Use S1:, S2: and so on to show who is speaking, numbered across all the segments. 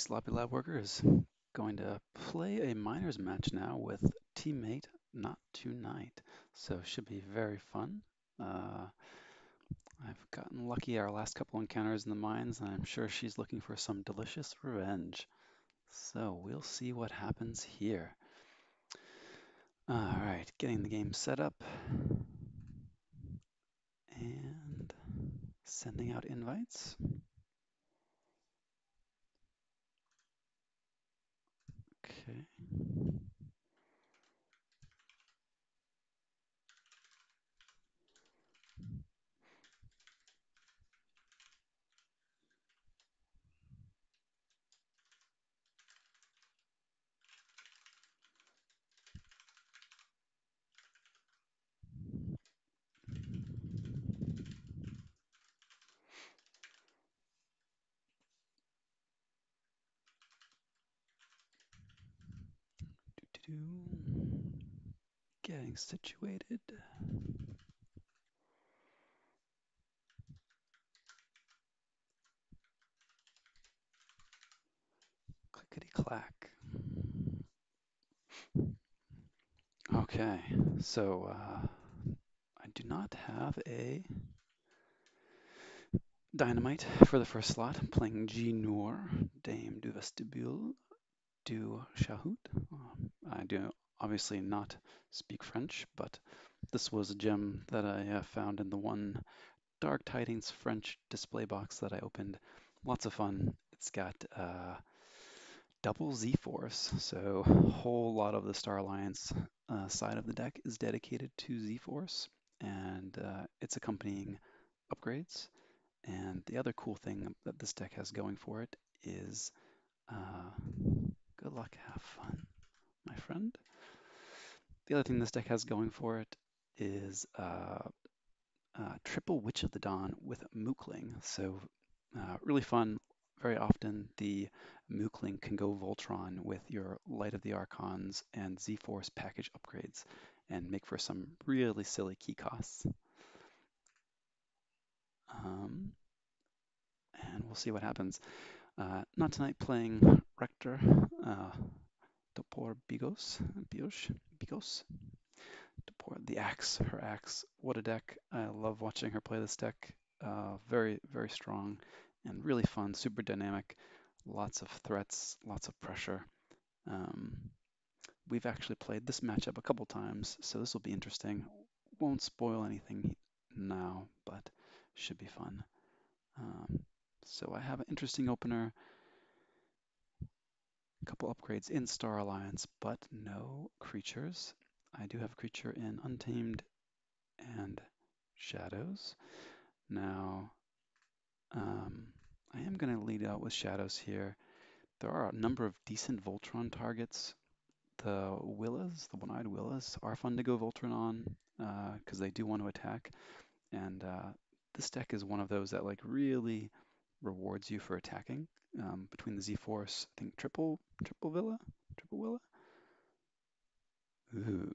S1: Sloppy Lab Worker is going to play a minors match now with teammate not2night. So should be very fun. Uh, I've gotten lucky our last couple encounters in the mines, and I'm sure she's looking for some delicious revenge. So we'll see what happens here. All right, getting the game set up and sending out invites. Okay. Doo-doo-doo. Getting situated. Clickety clack. Okay, so I do not have a dynamite for the first slot. I'm playing G Noor, Dame du Vestibule du Chahout. I do obviously not speak French, but this was a gem that I found in the one Dark Tidings French display box that I opened. Lots of fun. It's got double Z-Force, so a whole lot of the Star Alliance side of the deck is dedicated to Z-Force and its accompanying upgrades. And the other cool thing that this deck has going for it is uh, good luck, have fun, my friend. The other thing this deck has going for it is triple Witch of the Dawn with Mookling. So really fun. Very often the Mookling can go Voltron with your Light of the Archons and Z-Force package upgrades and make for some really silly key costs. Um, and we'll see what happens. not2night playing Rector, Topor Bigos, Topor, the axe, her axe. What a deck. I love watching her play this deck. Very, very strong and really fun, super dynamic. Lots of threats, lots of pressure. Um, we've actually played this matchup a couple times, so this will be interesting. Won't spoil anything now, but should be fun. Um, so I have an interesting opener, a couple upgrades in Star Alliance, but no creatures. I do have a creature in Untamed and Shadows. Now, um, I am going to lead out with Shadows here. There are a number of decent Voltron targets. The Willas, the one-eyed Willas, are fun to go Voltron on because they do want to attack. And this deck is one of those that like really rewards you for attacking. Between the Z-Force, I think triple Villa, triple Willa. Ooh,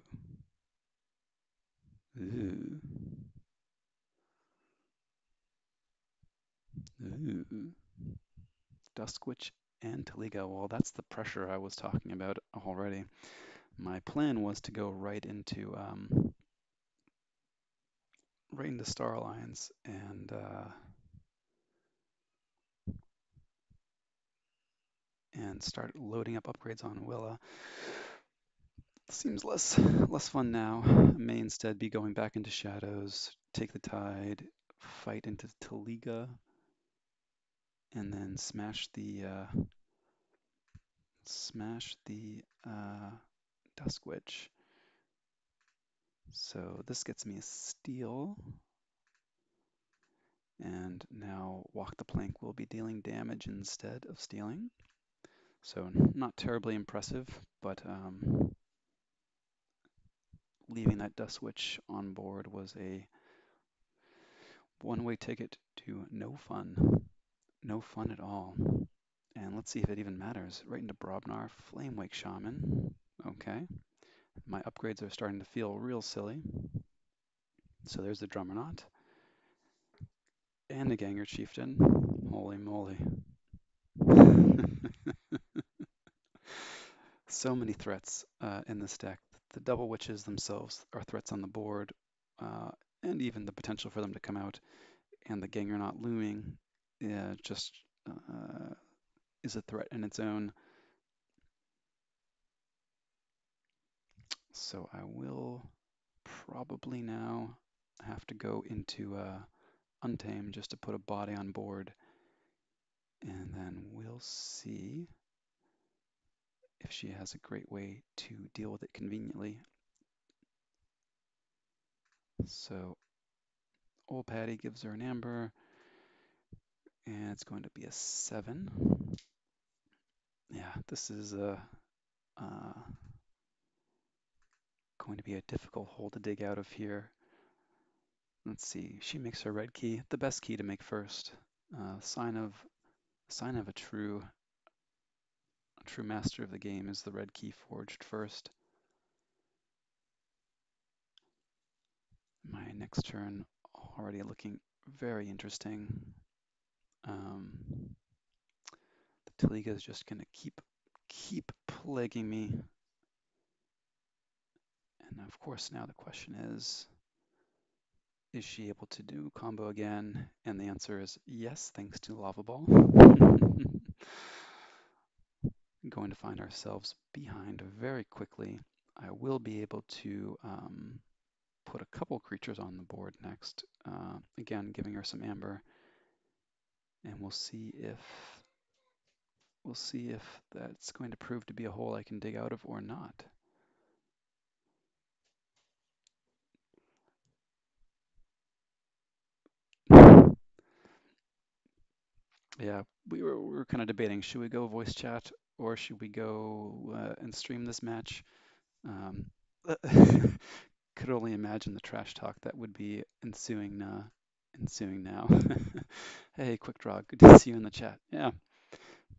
S1: ooh, ooh. Duskwitch and Taliga. Well, that's the pressure I was talking about already. My plan was to go right into Star Alliance and start loading up upgrades on Willa. Seems less fun now. I may instead be going back into Shadows, take the Tide, fight into Taliga, and then smash the Duskwitch. So this gets me a steal. And now Walk the Plank will be dealing damage instead of stealing. So not terribly impressive, but leaving that Duskwitch on board was a one-way ticket to no fun. No fun at all. And let's see if it even matters. Right into Brobnar, Flamewake Shaman. Okay. My upgrades are starting to feel real silly. So there's the Drummerknot. And the Ganger Chieftain. Holy moly. So many threats in this deck. The double witches themselves are threats on the board, uh, and even the potential for them to come out. And the Ganger not looming, yeah, just is a threat in its own. So I will probably now have to go into Untamed just to put a body on board, and then we'll see if she has a great way to deal with it conveniently. So old Patty gives her an amber, and it's going to be a 7. Yeah, this is going to be a difficult hole to dig out of here. Let's see. She makes her red key, the best key to make first. Sign of a true master of the game is the red key forged first. My next turn already looking very interesting. Um, the Taliga is just gonna keep plaguing me. And of course now the question is she able to do combo again? And the answer is yes, thanks to Lava Ball. Going to find ourselves behind very quickly. I will be able to put a couple creatures on the board next. Again, giving her some amber, and we'll see if that's going to prove to be a hole I can dig out of or not. Yeah, we were kind of debating, should we go voice chat or should we go and stream this match? Um, could only imagine the trash talk that would be ensuing now. Hey, quick draw, good to see you in the chat. Yeah,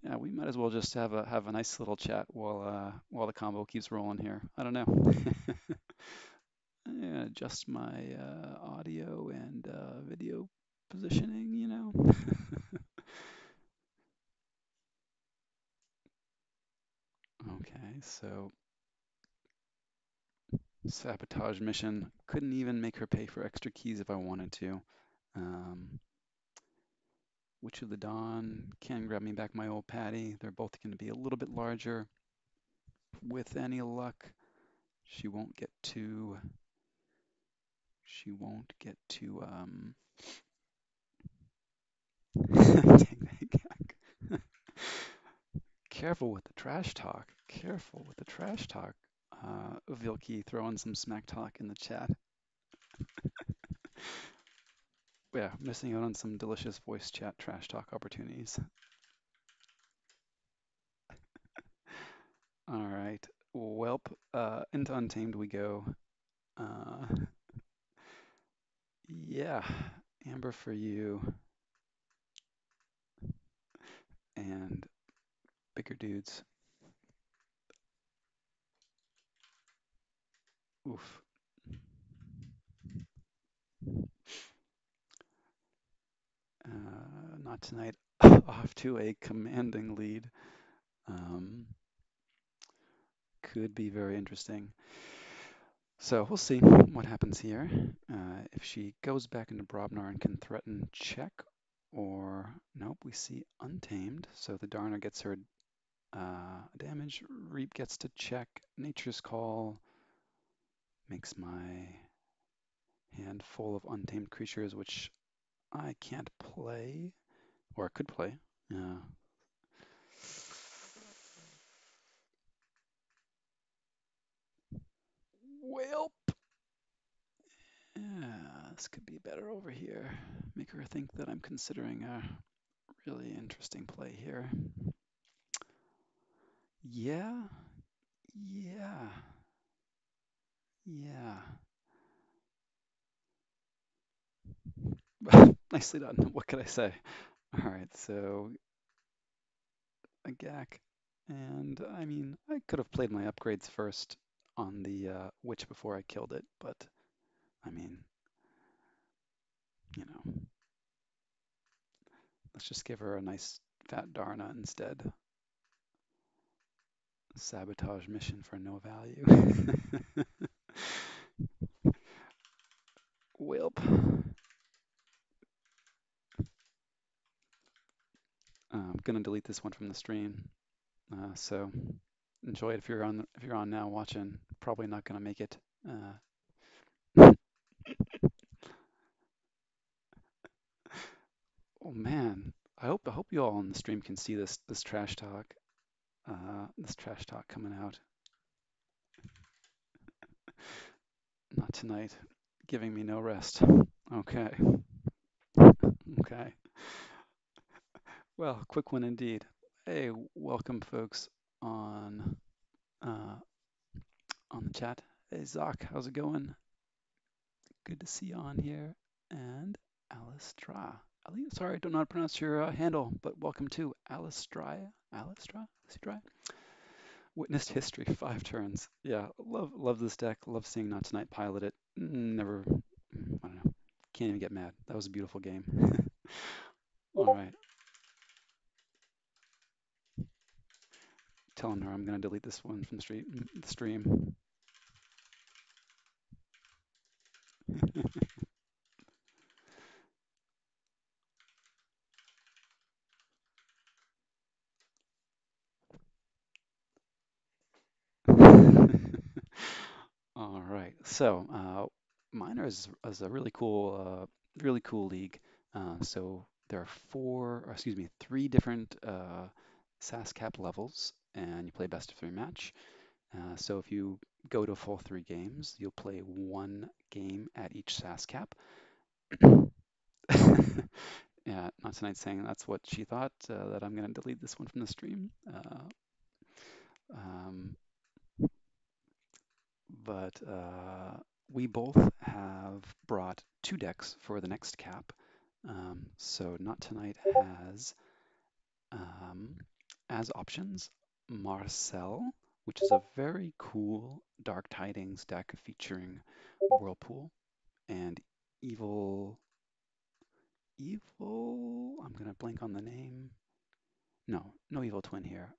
S1: yeah, we might as well just have a nice little chat while the combo keeps rolling here. I don't know. Yeah, adjust my audio and video positioning, you know. Okay, so sabotage mission. Couldn't even make her pay for extra keys if I wanted to. Um, Witch of the Dawn can grab me back my old Patty. They're both going to be a little bit larger. With any luck, she won't get to. She won't get to. Take that. Careful with the trash talk. Careful with the trash talk. Vilky throwing some smack talk in the chat. Yeah, missing out on some delicious voice chat trash talk opportunities. All right. Welp, into Untamed we go. Uh, yeah, Amber for you, and bigger dudes. Oof. Not tonight. Off to a commanding lead. Um, could be very interesting. So we'll see what happens here. If she goes back into Brobnar and can threaten check, or nope, we see Untamed. So the Darner gets her damage. Reap gets to check. Nature's Call makes my hand full of untamed creatures, which I can't play, or I could play. Well, yeah, this could be better over here. Make her think that I'm considering a really interesting play here. Yeah, yeah, yeah. Nicely done. What could I say? All right, so a GAC. And I mean, I could have played my upgrades first on the witch before I killed it, but I mean, you know, let's just give her a nice fat Darna instead. Sabotage mission for no value. Welp. I'm gonna delete this one from the stream. So enjoy it if you're on now watching. Probably not gonna make it. Oh man, I hope you all on the stream can see this trash talk. This trash talk coming out. Not tonight. Giving me no rest. Okay. Okay. Well, quick one indeed. Hey, welcome folks on uh, on the chat. Hey Zoc, how's it going? Good to see you on here. And Alistra. Sorry, I don't know how to pronounce your handle, but welcome to Alistra. Alistra? Alistra? Witnessed history, 5 turns. Yeah, love this deck. Love seeing Not Tonight pilot it. Never, I don't know. Can't even get mad. That was a beautiful game. All right. Telling her I'm gonna delete this one from the stream. All right. So Miner is a really cool league. So there are three different SAS cap levels, and you play best of 3 match. So if you go to full 3 games, you'll play 1 game at each SAS cap. Yeah, not tonight saying that's what she thought, that I'm going to delete this one from the stream. Um, but we both have brought 2 decks for the next cap. So Not Tonight has, as options, Marcel, which is a very cool Dark Tidings deck featuring Whirlpool and Evil. I'm gonna blank on the name. No Evil Twin here.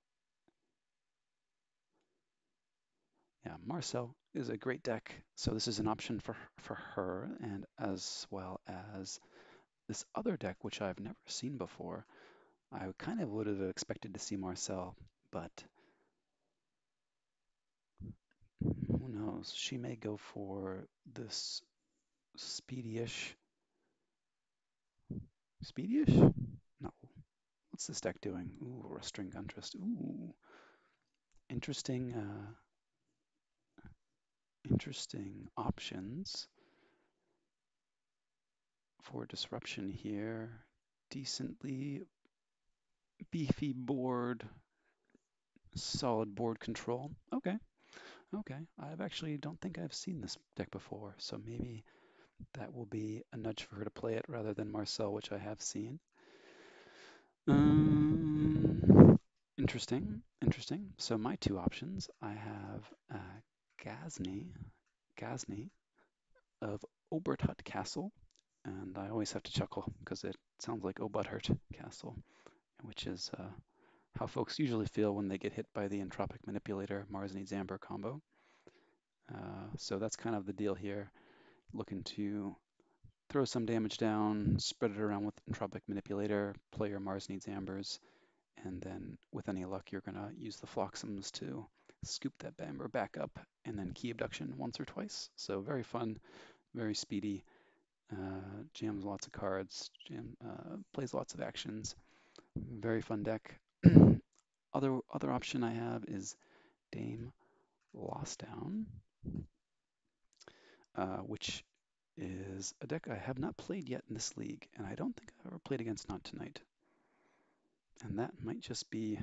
S1: Yeah, Marcel is a great deck. So this is an option for her, and as well as this other deck, which I've never seen before. I kind of would have expected to see Marcel, but who knows? She may go for this speedy-ish. Speedy-ish? No. What's this deck doing? Ooh, Rustring Guntress. Ooh, interesting. Interesting options for disruption here. Decently beefy board, solid board control. Okay, okay. I've actually don't think I've seen this deck before, so maybe that will be a nudge for her to play it rather than Marcel, which I have seen. Interesting, interesting. So my 2 options, I have Ghazni of Obertut Castle, and I always have to chuckle because it sounds like Obuthert Castle, which is how folks usually feel when they get hit by the Entropic Manipulator Mars Needs Amber combo. So that's kind of the deal here. Looking to throw some damage down, spread it around with Entropic Manipulator, play your Mars Needs Ambers, and then with any luck, you're going to use the Flotsams to scoop that Amber back up and then key abduction once or twice. So very fun, very speedy, jams lots of cards, plays lots of actions. Very fun deck. Other option I have is Dame Lossdown, which is a deck I have not played yet in this league, and I don't think I've ever played against Not Tonight. And that might just be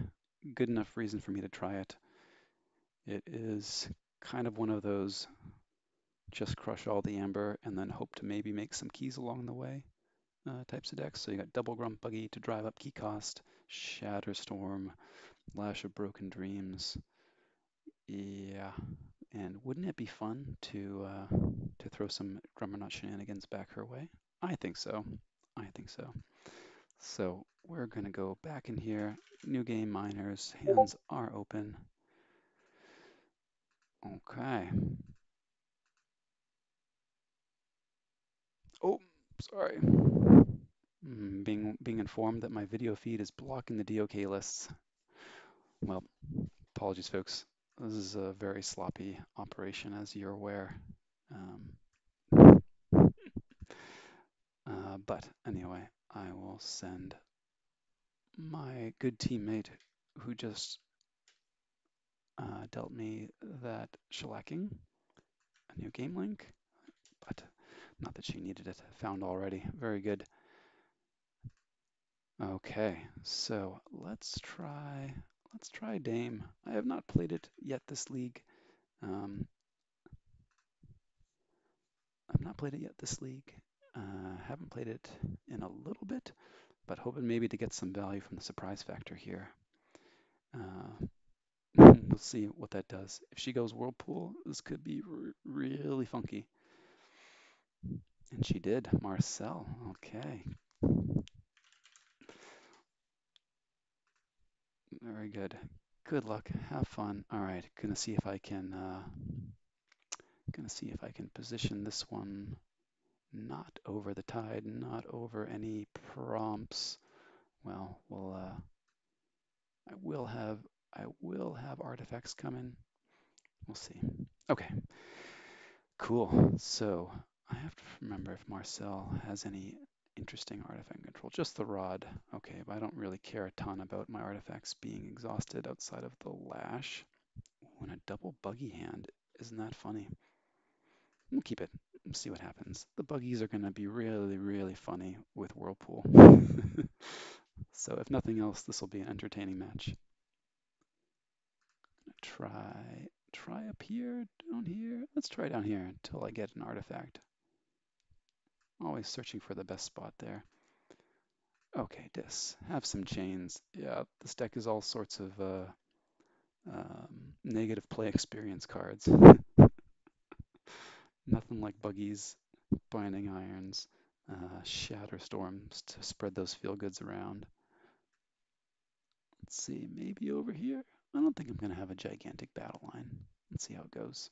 S1: good enough reason for me to try it. It is kind of one of those just crush all the amber and then hope to maybe make some keys along the way types of decks. So you got Double Grump Buggy to drive up key cost, Shatter Storm, Lash of Broken Dreams. Yeah, and wouldn't it be fun to throw some Grummernaut shenanigans back her way? I think so. I think so. So we're gonna go back in here. New game miners. Hands are open. Okay. Oh, sorry. Being informed that my video feed is blocking the DOK lists. Well, apologies, folks. This is a very sloppy operation, as you're aware. Um, but anyway, I will send my good teammate who just dealt me that shellacking a new game link, but not that she needed it. Found already. Very good. Okay, so let's try Dame. I have not played it yet this league. Um, I've not played it yet this league. Haven't played it in a little bit, but hoping maybe to get some value from the surprise factor here. Uh, we'll see what that does. If she goes Whirlpool, this could be really funky. And she did. Marcel. Okay. Very good. Good luck. Have fun. All right. Gonna see if I can position this one not over the tide, not over any prompts. Well, I will have I will have artifacts coming. We'll see. Okay. Cool. So I have to remember if Marcel has any interesting artifact control. Just the rod. Okay, but I don't really care a ton about my artifacts being exhausted outside of the lash. When a double buggy hand, isn't that funny? We'll keep it. See what happens. The buggies are going to be really, really funny with Whirlpool. So if nothing else, this will be an entertaining match. Try up here, down here. Let's try down here until I get an artifact. Always searching for the best spot there. Okay, Dis. Have some chains. Yeah, this deck is all sorts of negative play experience cards. Nothing like buggies, binding irons, shatter storms to spread those feel goods around. Let's see, maybe over here. I don't think I'm going to have a gigantic battle line. Let's see how it goes.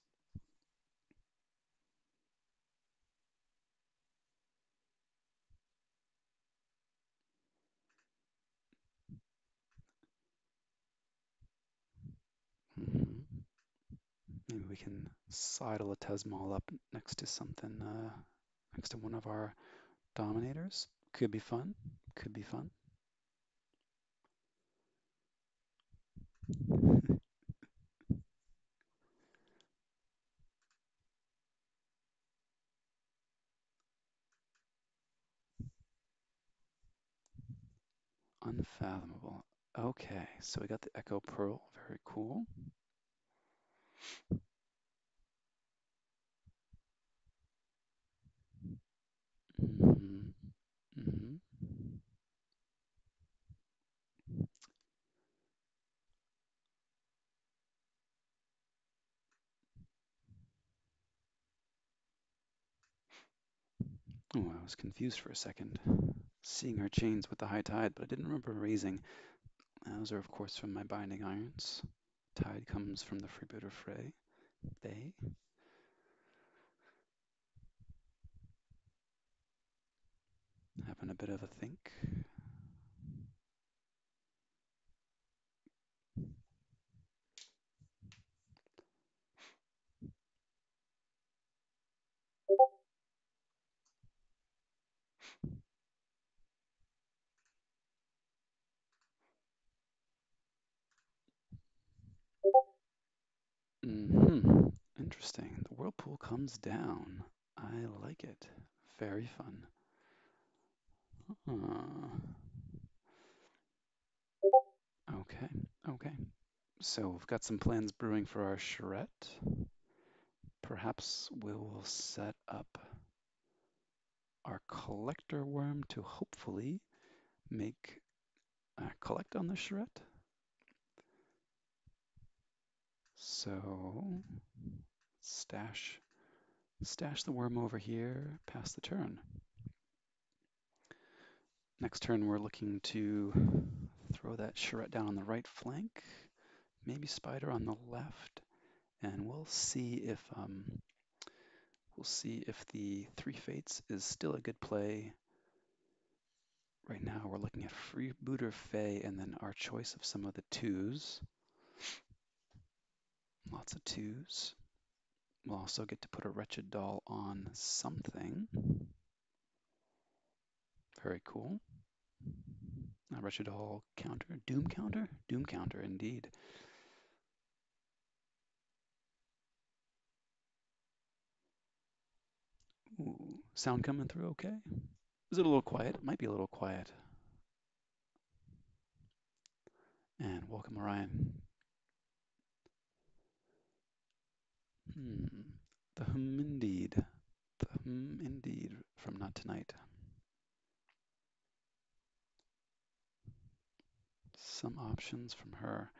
S1: Mhm. Maybe we can sidle a Tesmal up next to something, next to one of our dominators. Could be fun. Could be fun. Unfathomable. Okay, so we got the Echo Pearl. Very cool. hmm hmm Oh, I was confused for a second, seeing our chains with the high tide, but I didn't remember raising. Those are, of course, from my binding irons. Tide comes from the freebooter fray. They. Having a bit of a think. hmm Interesting. The whirlpool comes down. I like it. Very fun. Okay, okay. So we've got some plans brewing for our charrette. Perhaps we will set up our collector worm to hopefully make collect on the charrette. So stash the worm over here, pass the turn. Next turn we're looking to throw that charrette down on the right flank, maybe spider on the left, and we'll see if the three fates is still a good play. Right now we're looking at freebooter Fae and then our choice of some of the twos. Lots of twos. We'll also get to put a wretched doll on something. Very cool. A wretched doll counter. Doom counter? Doom counter, indeed. Ooh, sound coming through okay? Is it a little quiet? It might be a little quiet. And welcome, Orion. The indeed. The indeed from Not Tonight. Some options from her.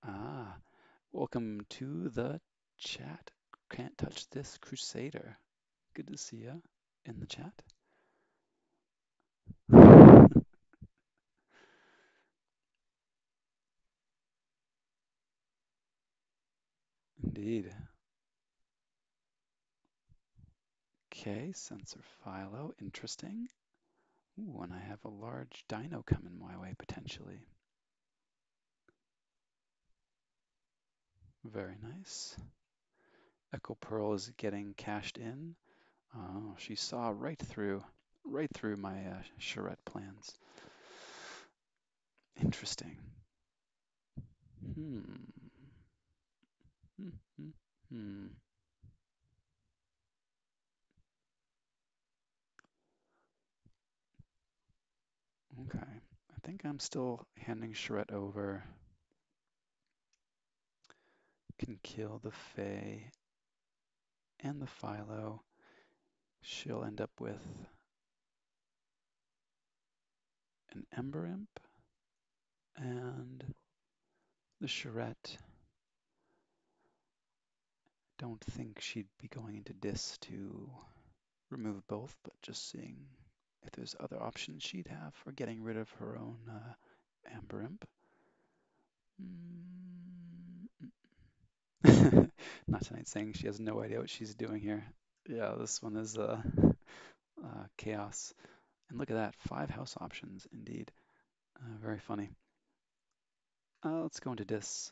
S1: Ah, welcome to the chat. Can't touch this Crusader. Good to see you in the chat. Indeed. Okay, sensor philo, interesting. Ooh, and I have a large dino coming my way potentially. Very nice. Echo Pearl is getting cashed in. Oh, she saw right through my charrette plans. Interesting. Hmm. Hmm. Hmm. Hmm. Okay. I think I'm still handing charrette over. Can kill the Fae and the Philo. She'll end up with an Ember Imp and the charrette. Don't think she'd be going into Dis to remove both, but just seeing if there's other options she'd have for getting rid of her own Amber Imp. Not tonight, saying she has no idea what she's doing here. Yeah, this one is chaos. And look at that, 5 house options, indeed. Very funny. Let's go into Dis.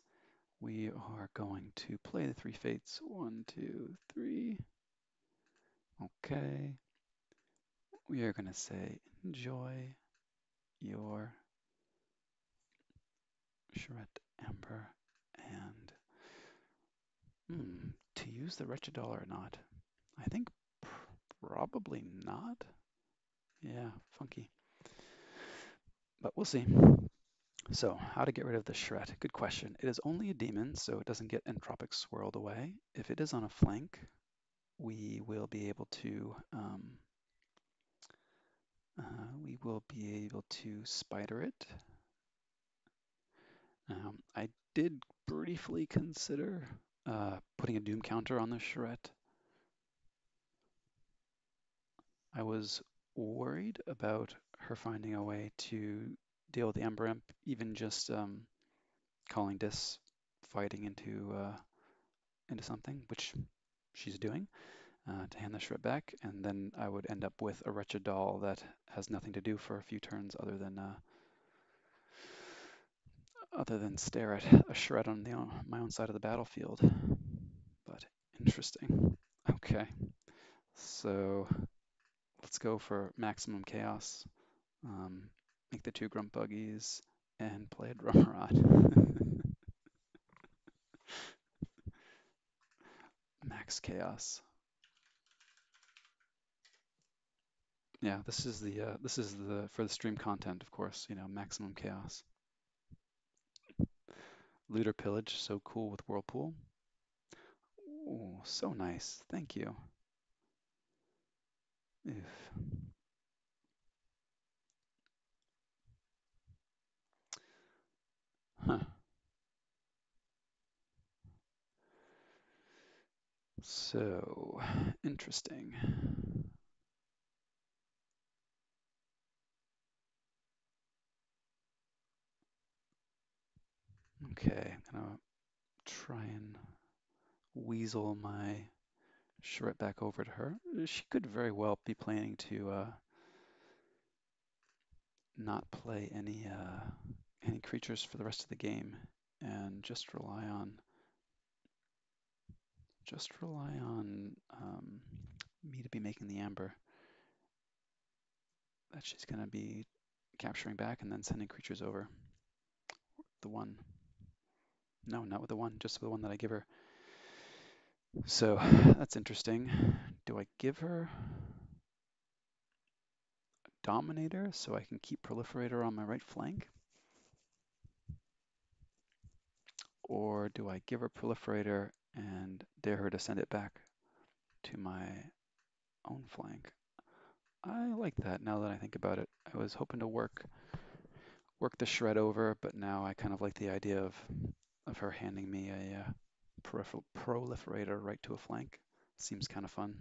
S1: We are going to play the 3 fates. 1, 2, 3. Okay. We are going to say, enjoy your charrette Amber, and to use the wretched doll or not? I think probably not. Yeah, funky. But we'll see. So, how to get rid of the charrette? Good question. It is only a demon, so it doesn't get entropic swirled away. If it is on a flank, we will be able to spider it. I did briefly consider putting a doom counter on the charrette. I was worried about her finding a way to deal with the Ember Imp, even just calling Dis, fighting into something, which she's doing, to hand the shred back, and then I would end up with a wretched doll that has nothing to do for a few turns other than stare at a shred on my own side of the battlefield. But interesting. Okay, so let's go for maximum chaos. Make the 2 grunt buggies and play a drum rod. Max chaos. Yeah, this is the for the stream content, of course. Maximum chaos. Looter pillage, so cool with whirlpool. Oh, so nice. Thank you. Oof. Huh. So interesting. Okay, I'm gonna try and weasel my charette back over to her. She could very well be planning to not play any creatures for the rest of the game and just rely on me to be making the amber that she's gonna be capturing back and then sending creatures over. The one, no, not with the one, just with the one that I give her. So that's interesting. Do I give her Dominator so I can keep Proliferator on my right flank? Or do I give her Proliferator and dare her to send it back to my own flank? I like that now that I think about it. I was hoping to work the shred over, but now I kind of like the idea of her handing me a proliferator right to a flank. Seems kind of fun.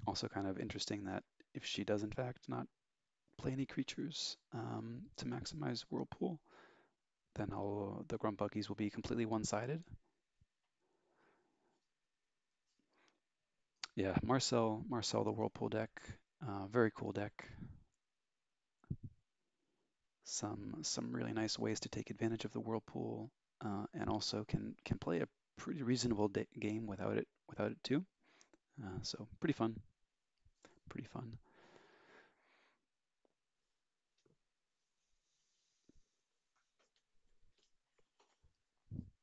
S1: Also kind of interesting that if she does in fact not play any creatures to maximize Whirlpool, then the Grunt Buggies will be completely one-sided. Yeah, Marcel the Whirlpool deck, very cool deck. Some really nice ways to take advantage of the Whirlpool, and also can play a pretty reasonable game without it too. So pretty fun, pretty fun.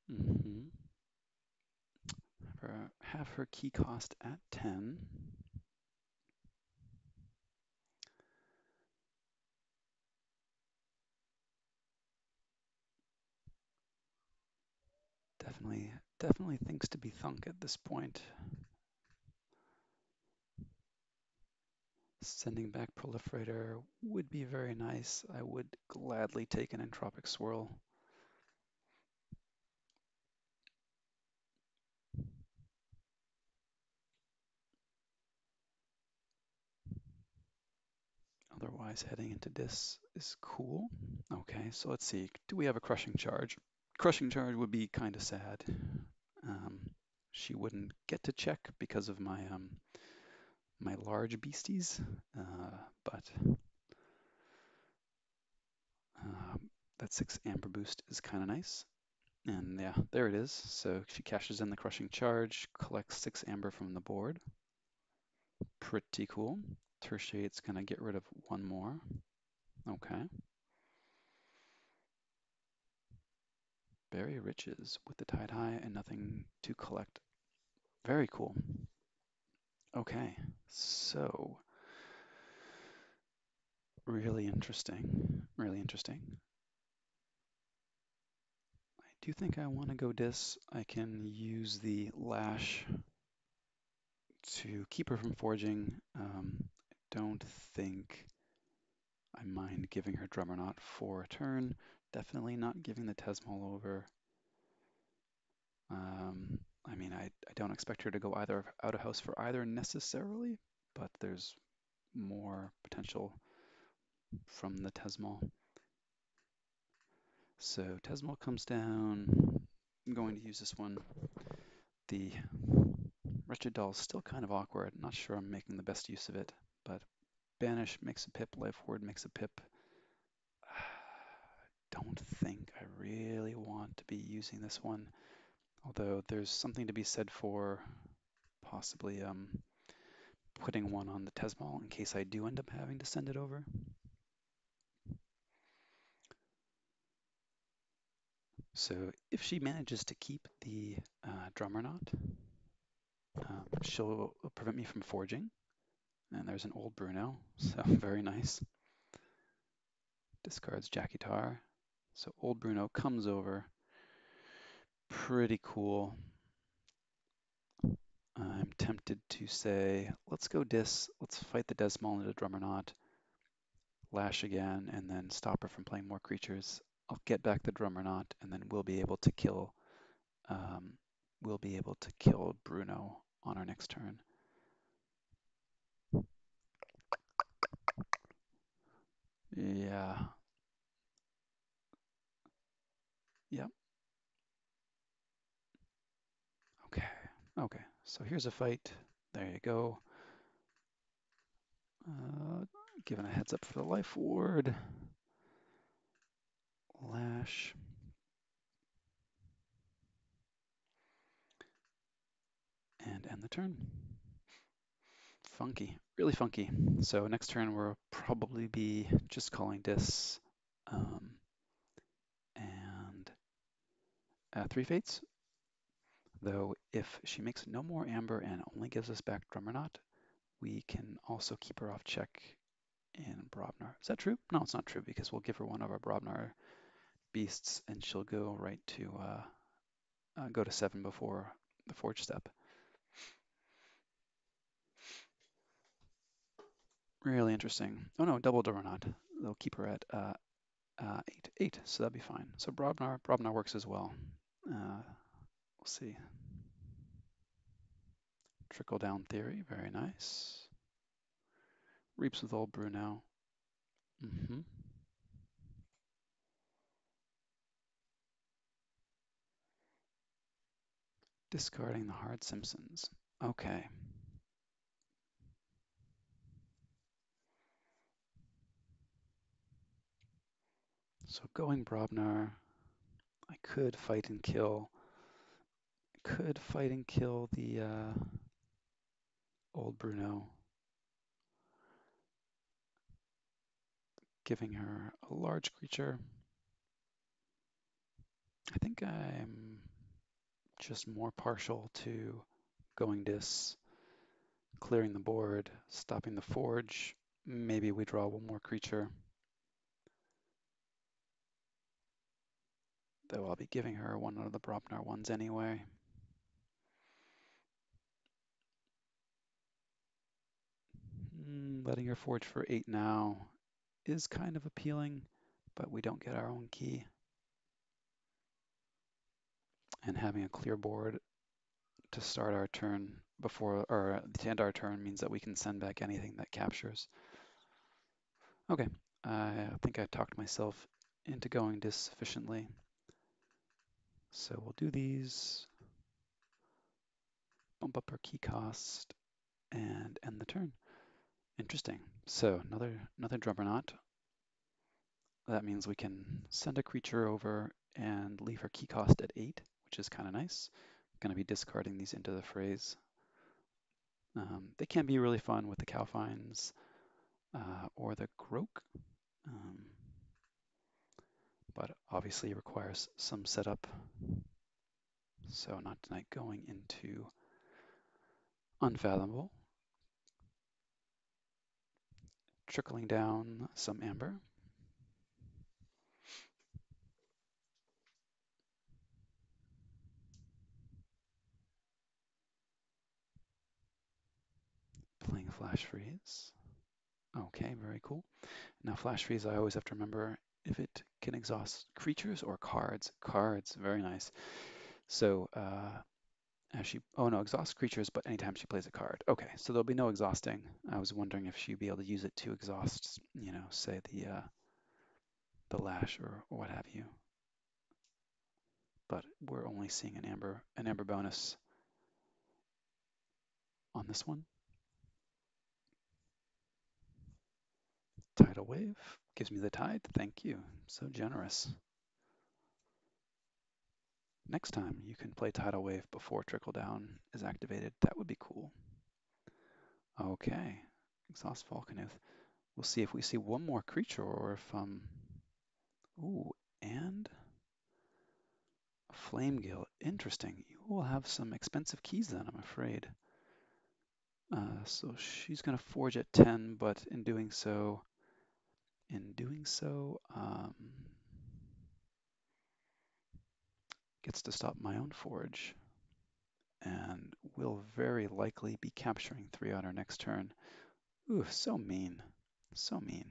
S1: Hmm. Have her key cost at 10. Definitely things to be thunk at this point. Sending back Proliferator would be very nice. I would gladly take an Entropic Swirl. Otherwise, heading into this is cool. Okay, so let's see. Do we have a Crushing Charge? Crushing Charge would be kind of sad. Um, she wouldn't get to check because of my large beasties, but that 6 Amber boost is kind of nice. And yeah, there it is. So she cashes in the Crushing Charge, collects 6 Amber from the board. Pretty cool. Tertiate's gonna get rid of 1 more. Okay. Berry Riches with the Tide High and nothing to collect. Very cool. Okay, so really interesting. Really interesting. I do think I want to go Dis. I can use the Lash to keep her from forging. Don't think I mind giving her Drummerknot for a turn. Definitely not giving the Tesmol over. I mean, I don't expect her to go either out of house for either necessarily, but there's more potential from the Tesmol. So Tesmol comes down. I'm going to use this one. The Wretched Doll is still kind of awkward. Not sure I'm making the best use of it, but Banish makes a pip, Life Ward makes a pip. Don't think I really want to be using this one, although there's something to be said for possibly putting one on the Tesmol in case I do end up having to send it over. So if she manages to keep the Drummerknot, she'll prevent me from forging. And there's an old Bruno, so very nice. Discards Jackie Tar. So old Bruno comes over. Pretty cool. I'm tempted to say, let's go Dis. Let's fight the Desmol into Drummerknot. Lash again, and then stop her from playing more creatures. I'll get back the Drummerknot, and then we'll be able to kill. We'll be able to kill Bruno on our next turn. Yeah. Yep. Okay. Okay. So here's a fight. There you go. Uh, Given a heads up for the life ward. Lash. And end the turn. Funky. Really funky. So next turn we'll probably be just calling this and 3 fates. Though if she makes no more amber and only gives us back Drummerknot, we can also keep her off check in Brobnar. Is that true? No, it's not true because we'll give her one of our Brobnar beasts and she'll go right to go to 7 before the forge step. Really interesting. Oh no, double Drummerknot. They'll keep her at 8, so that'd be fine. So Brobnar works as well. We'll see. Trickle down theory, very nice. Reaps with old brew now. Discarding the hard Simpsons. Okay. So going Brobnar, I could fight and kill. Could fight and kill the old Bruno, giving her a large creature. I think I'm just more partial to going this, clearing the board, stopping the forge. Maybe we draw one more creature. Though I'll be giving her one of the Brobnar ones anyway. Letting her forge for 8 now is kind of appealing, but we don't get our own key. And having a clear board to start our turn before, or to end our turn means that we can send back anything that captures. Okay, I think I talked myself into going this sufficiently. So we'll do these, bump up our key cost, and end the turn. Interesting. So another Drummerknot. That means we can send a creature over and leave her key cost at 8, which is kind of nice. I'm going to be discarding these into the phrase. They can be really fun with the Calfines or the Croak, but obviously requires some setup. So not tonight going into Unfathomable. Trickling down some amber. Playing Flash Freeze. Okay, very cool. Now Flash Freeze, I always have to remember if it can exhaust creatures or cards. Cards, very nice. So as she, oh no, exhaust creatures, but anytime she plays a card. Okay, so there'll be no exhausting. I was wondering if she'd be able to use it to exhaust, say the lash or what have you. But we're only seeing an amber bonus on this one. Tidal Wave gives me the tide. Thank you. So generous. Next time you can play Tidal Wave before Trickle Down is activated. That would be cool. Okay. Exhaust Volcanuth. We'll see if we see one more creature or if ooh, and a Flame Gill. Interesting. You will have some expensive keys then, I'm afraid. So she's gonna forge at 10, but in doing so, gets to stop my own forge and will very likely be capturing 3 on our next turn. Ooh, so mean. So mean.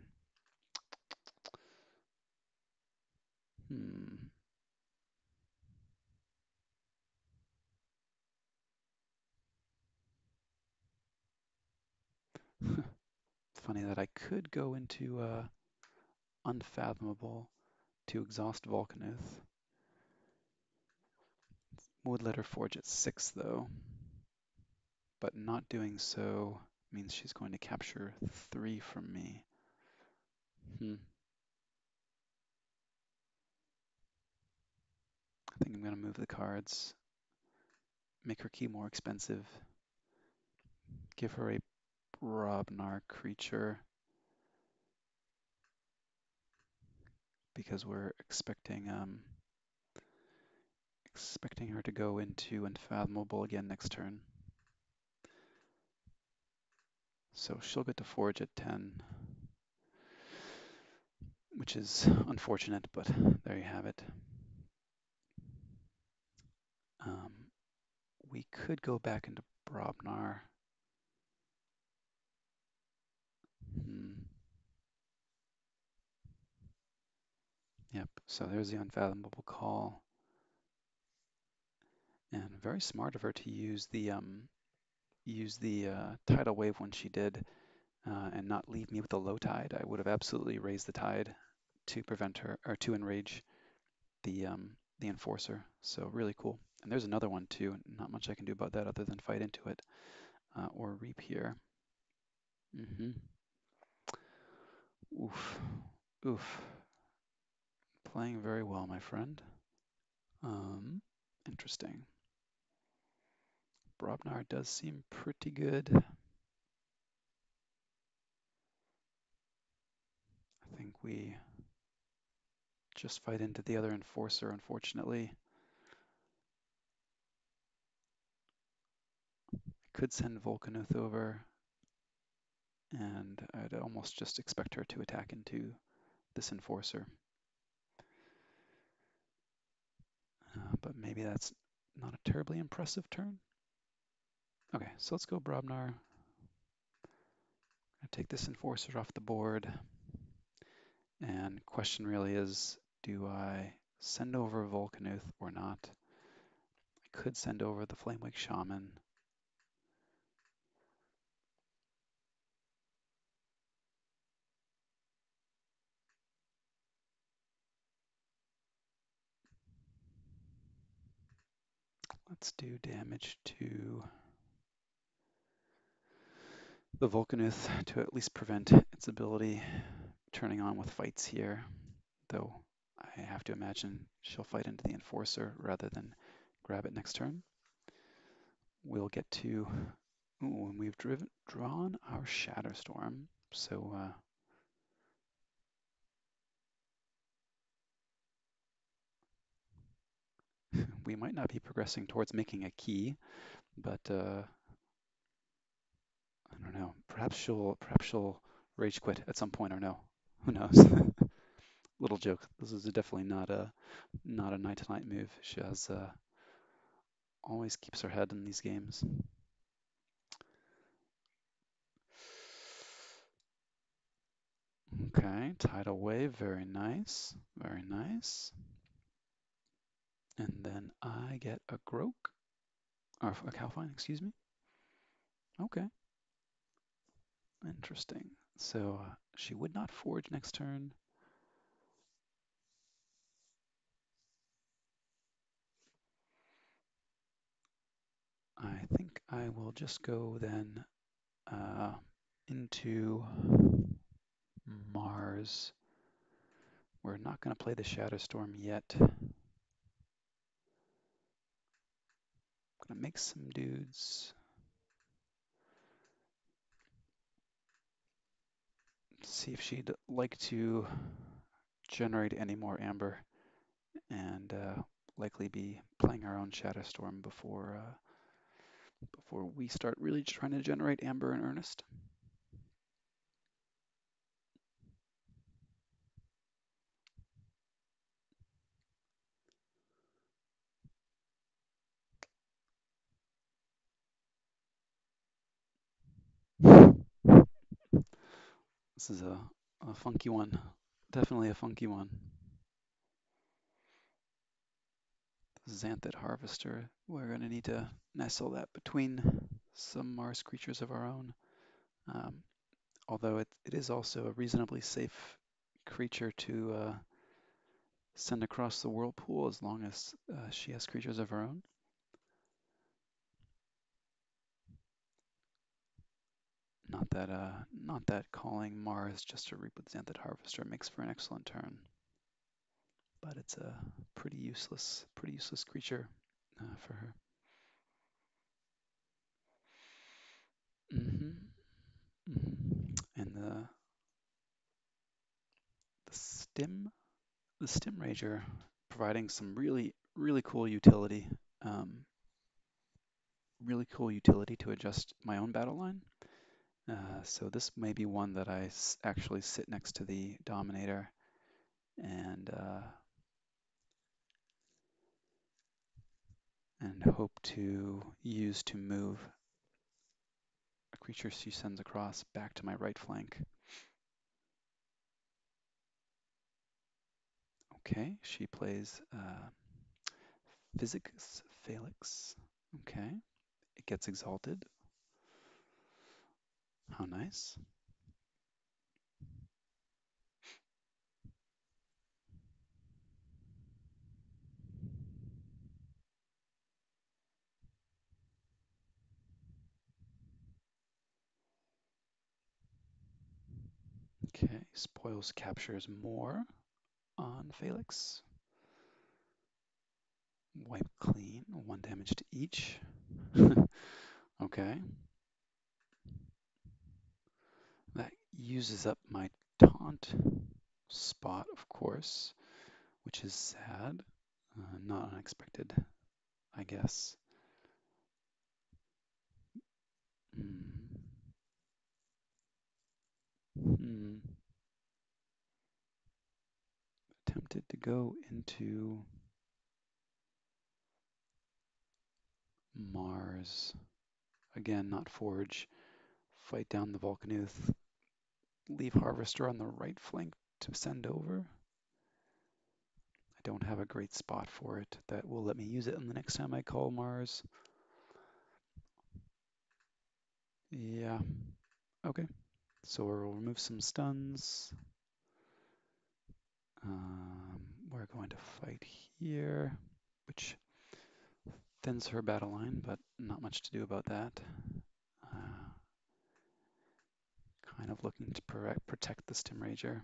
S1: Funny that I could go into Unfathomable to exhaust Volcanuth. Would let her forge at 6 though, but not doing so means she's going to capture 3 from me. Hmm. I think I'm going to move the cards, make her key more expensive, give her a Brobnar creature because we're expecting her to go into Unfathomable again next turn. So she'll get to forge at 10, which is unfortunate, but there you have it. Um, we could go back into Brobnar. Hmm. Yep, so there's the Unfathomable Call. And very smart of her to use the tidal wave when she did, and not leave me with a low tide. I would have absolutely raised the tide to prevent her, or to enrage the enforcer. So really cool. And there's another one too. Not much I can do about that other than fight into it, or reap here. Mm-hmm. Oof, oof. Playing very well, my friend. Interesting. Brobnar does seem pretty good. I think we just fight into the other enforcer, unfortunately. Could send Volcanuth over, and I'd almost just expect her to attack into this enforcer. But maybe that's not a terribly impressive turn. Okay, so let's go Brobnar. I'll take this enforcer off the board. And question really is, do I send over Volcanuth or not? I could send over the Flamewake Shaman. Let's do damage to the Volcanuth to at least prevent its ability turning on with fights here, though I have to imagine she'll fight into the Enforcer rather than grab it next turn. We'll get to, ooh, and we've drawn our Shatterstorm, so we might not be progressing towards making a key, but I don't know. Perhaps she'll rage quit at some point, or no. Who knows? Little joke. This is definitely not a night-to-night move. She has always keeps her head in these games. Okay, tidal wave, very nice, very nice. And then I get a Groak, or a Calfine, excuse me. Okay, interesting. So she would not forge next turn. I think I will just go then into Mars. We're not going to play the Shatterstorm yet. Gonna make some dudes. See if she'd like to generate any more amber, and likely be playing our own Shatterstorm before we start really trying to generate amber in earnest. This is a funky one. Definitely a funky one. Xanthid Harvester. We're going to need to nestle that between some Mars creatures of our own. Although it is also a reasonably safe creature to send across the whirlpool as long as she has creatures of her own. Not that calling Mars just to reap with Xanthid Harvester makes for an excellent turn, but it's a pretty useless creature for her. hmm And the stim the Stim Rager providing some really cool utility, to adjust my own battle line. So this may be one that I actually sit next to the Dominator and hope to use to move a creature she sends across back to my right flank. Okay, she plays Physics Felix. Okay, it gets exalted. How nice. Okay, spoils captures more on Felix. Wipe clean, 1 damage to each. Okay. That uses up my taunt spot, of course, which is sad. Not unexpected, I guess. Hmm. Hmm. Tempted to go into Mars. Again, not Forge. Fight down the Volcanuth. Leave Harvester on the right flank to send over. I don't have a great spot for it that will let me use it the next time I call Mars. Yeah. Okay. So we'll remove some stuns. We're going to fight here, which thins her battle line, but not much to do about that. Kind of looking to protect the Stim Rager.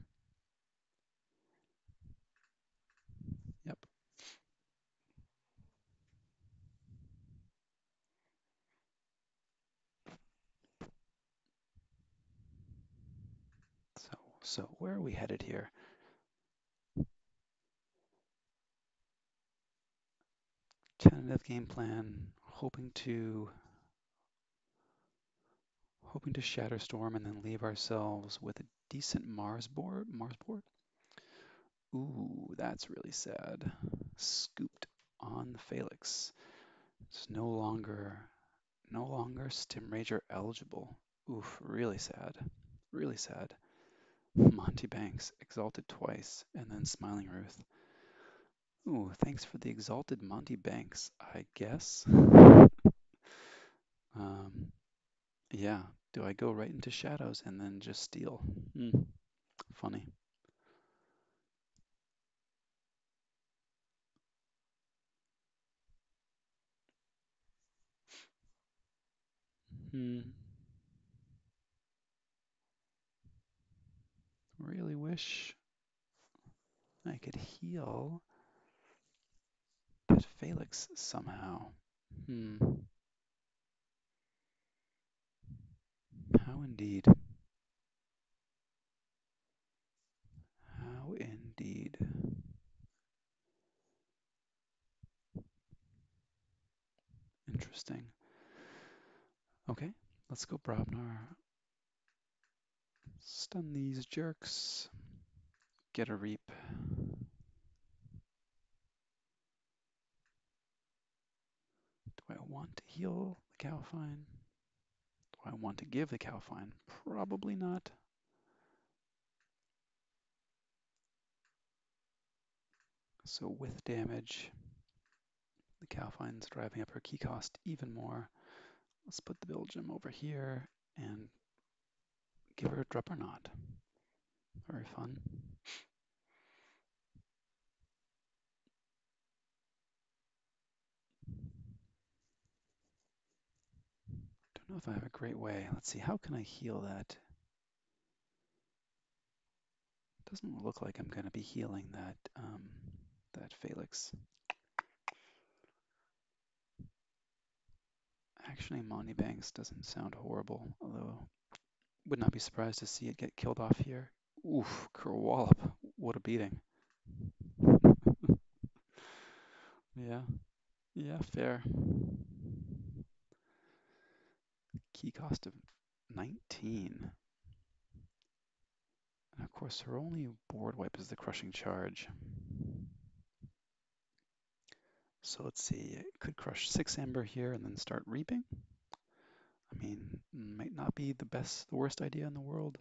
S1: Yep. So where are we headed here? Tentative game plan, hoping to Shatterstorm and then leave ourselves with a decent Mars board. Ooh, that's really sad. Scooped on the Felix. It's no longer Stim Rager eligible. Oof, really sad. Really sad. Monty Banks, exalted twice, and then Smiling Ruth. Ooh, thanks for the exalted Monty Banks, I guess. Yeah, do I go right into Shadows and then just steal? Funny. Hmm. Really wish I could heal that Felix somehow. Hmm. How indeed. How indeed. Interesting. Okay, let's go Brobnar. Stun these jerks. Get a reap. Do I want to heal the Cowfine? Do I want to give the Cowfine? Probably not. So with damage, the Cowfine's driving up her key cost even more. Let's put the Belgium over here and give her a drop or not. Very fun. Don't know if I have a great way. Let's see, how can I heal that? Doesn't look like I'm going to be healing that Felix. Actually, Monty Banks doesn't sound horrible, although would not be surprised to see it get killed off here. Oof, kerwallop. What a beating. Yeah, yeah, fair. Key cost of 19. And of course, her only board wipe is the crushing charge. So let's see, it could crush 6 amber here and then start reaping. I mean, might not be the worst idea in the world.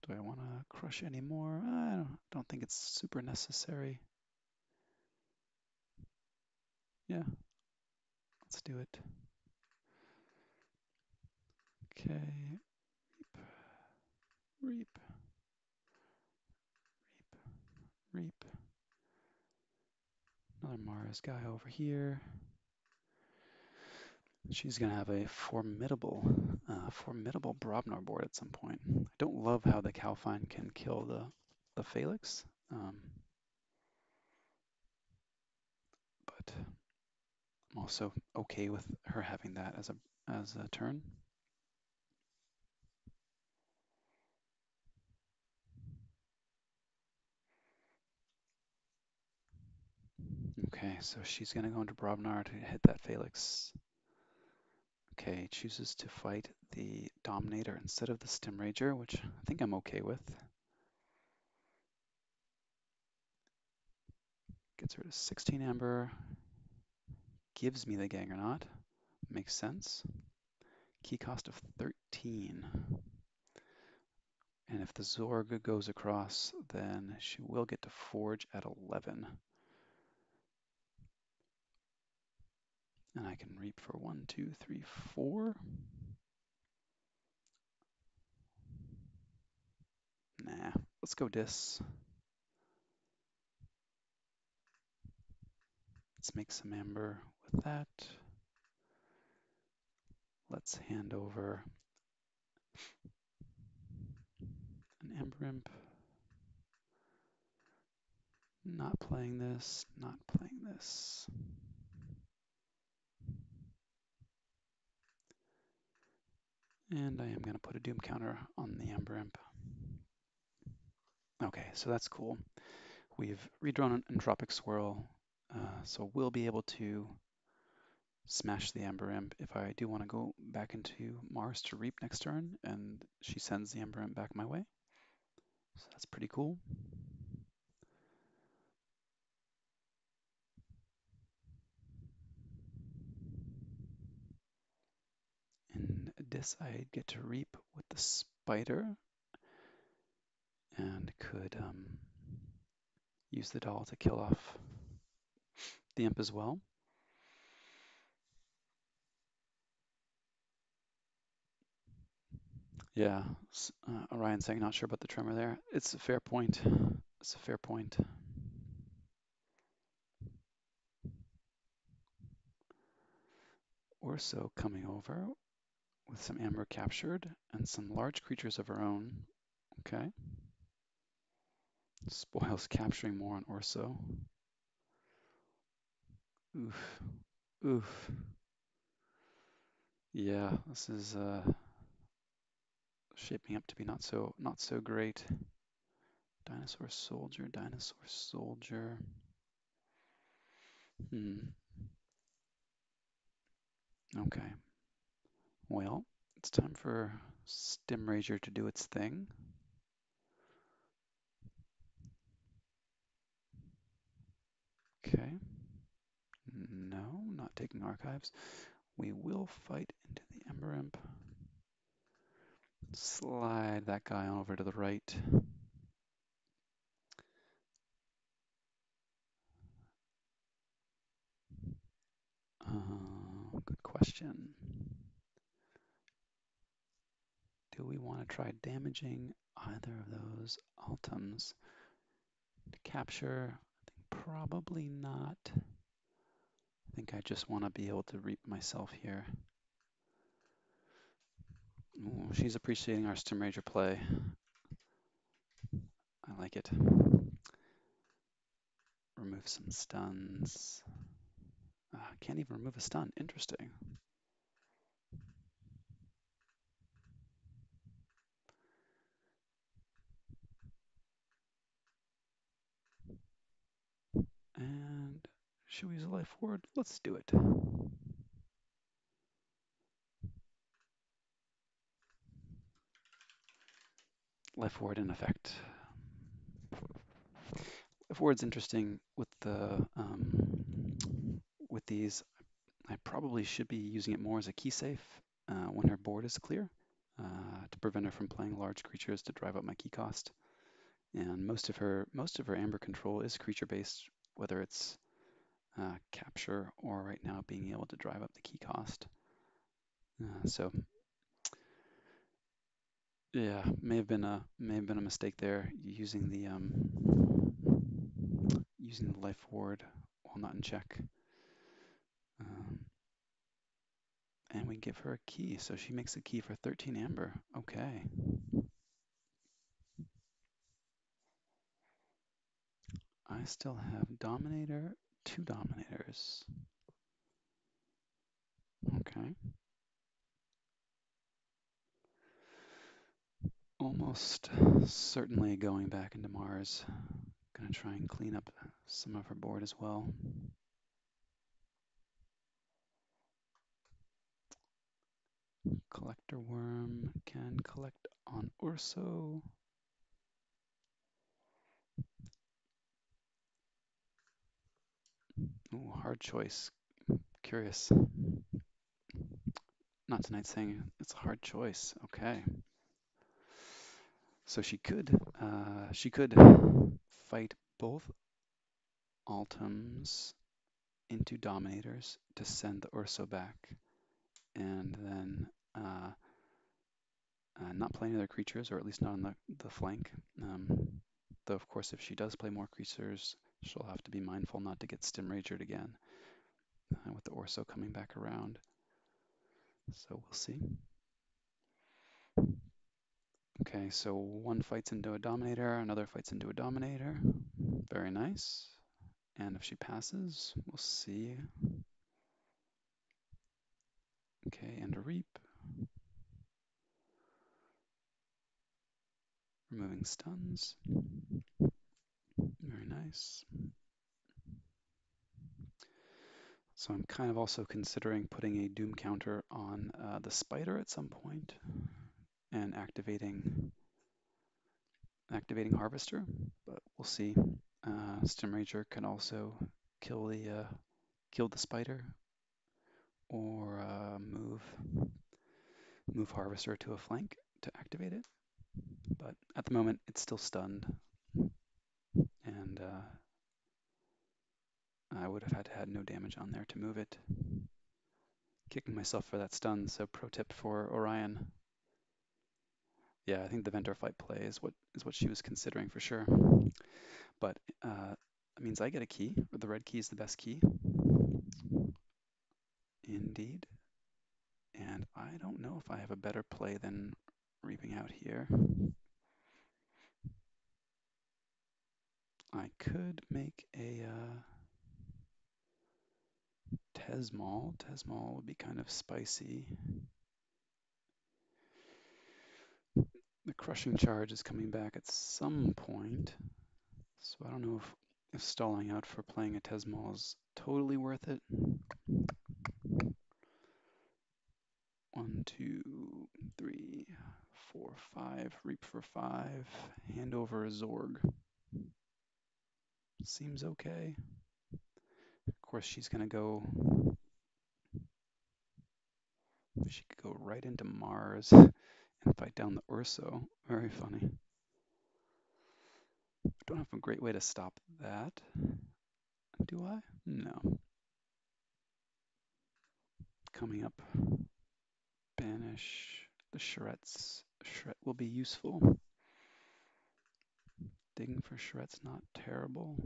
S1: Do I want to crush any more? I don't think it's super necessary. Yeah, let's do it. Okay, reap, reap, reap. Another Mars guy over here. She's going to have a formidable Brobnar board at some point. I don't love how the Calfine can kill the Felix, but I'm also okay with her having that as a turn. Okay, so she's going to go into Brobnar to hit that Felix. Okay, chooses to fight the Dominator instead of the Stim Rager, which I think I'm okay with. Gets rid of 16 Amber. Gives me the Gangernaut. Makes sense. Key cost of 13. And if the Zorg goes across, then she will get to Forge at 11. And I can reap for 1, 2, 3, 4. Nah, let's go Dis. Let's make some amber with that. Let's hand over an Amber Imp. Not playing this, not playing this. And I am going to put a Doom counter on the Amber Imp. Okay, so that's cool. We've redrawn an Entropic Swirl, so we'll be able to smash the Amber Imp if I do want to go back into Mars to reap next turn, and she sends the Amber Imp back my way. So that's pretty cool. In this, I get to reap with the Spider, and could use the doll to kill off the Imp as well. Yeah, Orion saying not sure about the tremor there. It's a fair point. It's a fair point. Orso coming over with some amber captured and some large creatures of her own. Okay. Spoils capturing more on Orso. Oof. Oof. Yeah, this is shaping up to be not so great. Dinosaur soldier, dinosaur soldier. Okay. Well, it's time for Stim Rager to do its thing. Okay. No, not taking archives. We will fight into the Ember Imp. Slide that guy on over to the right. Good question. Do we want to try damaging either of those Ultims to capture? I think probably not. think I just want to be able to reap myself here. Ooh, she's appreciating our stim rager play. I like it. Remove some stuns. Can't even remove a stun. Interesting. And should we use a life ward? Let's do it. Life ward in effect. Life ward's interesting with the with these. I probably should be using it more as a key safe when her board is clear to prevent her from playing large creatures to drive up my key cost. And most of her amber control is creature based, whether it's capture or right now being able to drive up the key cost. So yeah, may have been a mistake there using the life ward while not in check. Um, and we give her a key, so she makes a key for 13 amber. Okay. I still have Dominator, 2 Dominators. Okay. Almost certainly going back into Mars. Gonna try and clean up some of her board as well. Collector Worm can collect on Urso. Ooh, hard choice. Curious. Not tonight saying it's a hard choice. Okay. So she could fight both Ultims into Dominators to send the Urso back, and then not play any other creatures, or at least not on the flank. Though, of course, if she does play more creatures, she'll have to be mindful not to get Stim Ragered again with the Orso coming back around. So we'll see. Okay, so one fights into a Dominator, another fights into a Dominator. Very nice. And if she passes, we'll see. Okay, and a Reap. Removing stuns. Very nice. So I'm kind of also considering putting a Doom counter on the Spider at some point and activating Harvester, but we'll see. Stim Rager can also kill the Spider, or move Harvester to a flank to activate it. But at the moment, it's still stunned, and I would have had to had no damage on there to move it. Kicking myself for that stun. So pro tip for Orion. Yeah, I think the Ventor fight play is what she was considering for sure. But that means I get a key. Or the red key is the best key. Indeed. And I don't know if I have a better play than reaping out here. I could make a Tesmal. Tesmal would be kind of spicy. The crushing charge is coming back at some point, so I don't know if stalling out for playing a Tesmal is totally worth it. 1, 2, 3, 4, 5. Reap for 5. Hand over a Zorg. Seems okay. Of course, she's gonna go. She could go right into Mars and fight down the Urso. Very funny. Don't have a great way to stop that. Do I? No. Coming up, banish the Shrets. Shret will be useful. Digging for Shret's not terrible,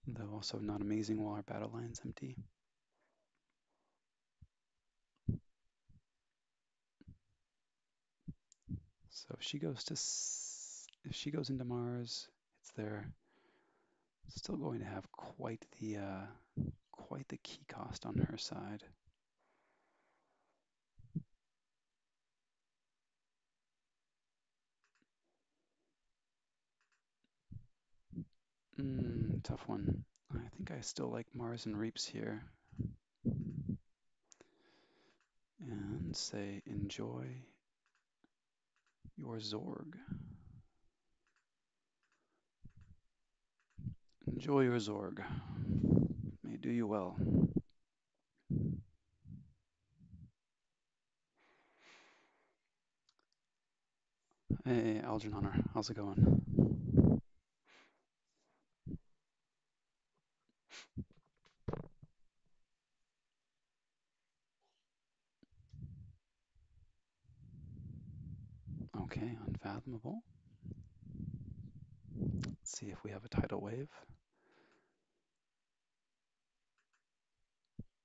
S1: though also not amazing while our battle line's empty. So if she goes into Mars, it's there. Still going to have quite the key cost on her side. Tough one. I think I still like Mars and Reaps here. And say enjoy your Zorg. Enjoy your Zorg. May do you well. Hey, Algernon Hunter, how's it going? Okay, Unfathomable. Let's see if we have a tidal wave.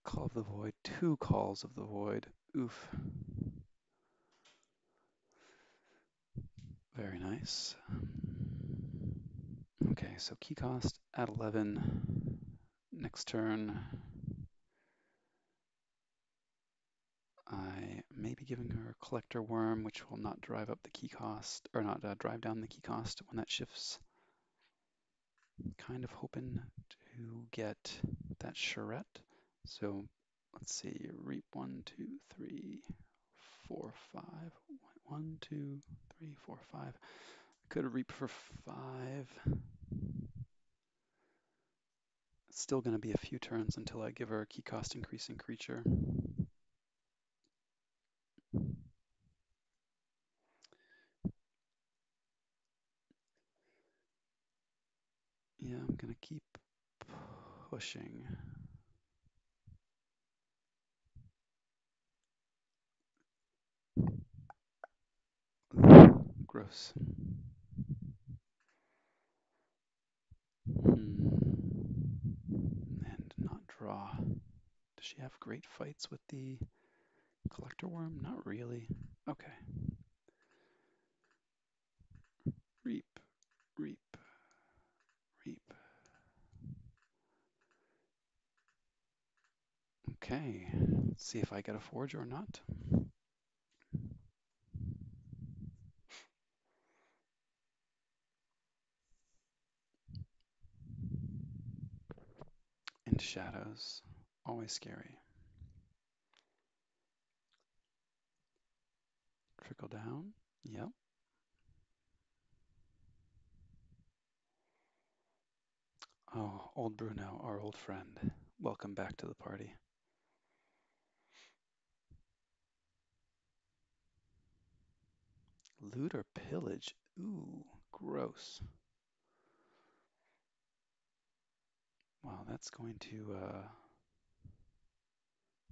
S1: Call of the Void, 2 calls of the Void. Oof. Very nice. Okay, so key cost at 11. Next turn, I may be giving her a Collector Worm, which will not drive up the key cost, or not drive down the key cost when that shifts. Kind of hoping to get that charrette. So let's see, reap 1, 2, 3, 4, 5. 1, 2, 3, 4, 5. I could reap for 5. It's still going to be a few turns until I give her a key cost increasing creature. Yeah, I'm going to keep pushing. Gross. And not draw. Does she have great fights with the Collector Worm? Not really. Okay. Reap, reap, reap. Okay. Let's see if I get a forge or not. Into shadows. Always scary. Trickle down. Yep. Oh, old Bruno, our old friend. Welcome back to the party. Loot or pillage? Ooh, gross. Wow, that's going to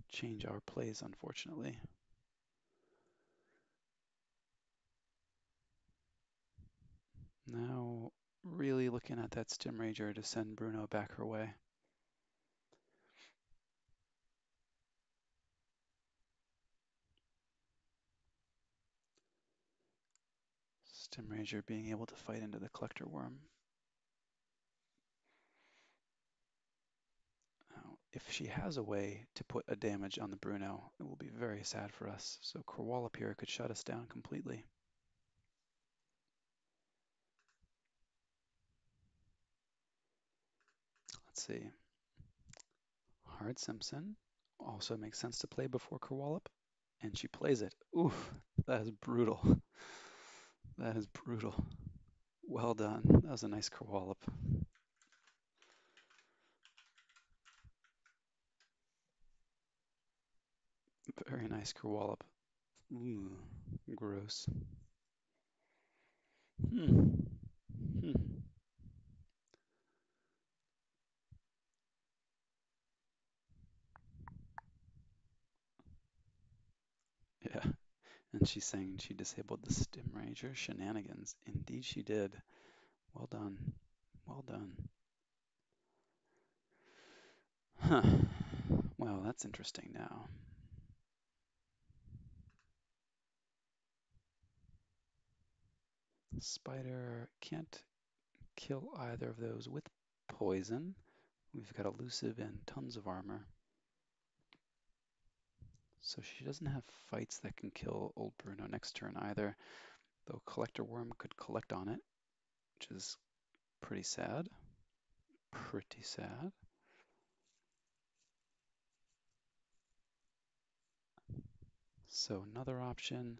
S1: change our plays, unfortunately. Now, really looking at that Stim Rager to send Bruno back her way. Stim Rager being able to fight into the Collector Worm. Now, if she has a way to put a damage on the Bruno, it will be very sad for us. So Kerwallop here could shut us down completely. Let's see. Hard Simpson also makes sense to play before Kerwallop, and she plays it. Oof, that is brutal. That is brutal. Well done. That was a nice Kerwallop. Very nice Kerwallop. Ooh, gross. Hmm. Hmm. Yeah. And she's saying she disabled the Stim Ranger shenanigans. Indeed she did. Well done. Well done. Huh. Well, that's interesting now. Spider can't kill either of those with poison. We've got elusive and tons of armor. So she doesn't have fights that can kill old Bruno next turn either, though Collector Worm could collect on it, which is pretty sad. Pretty sad. So another option,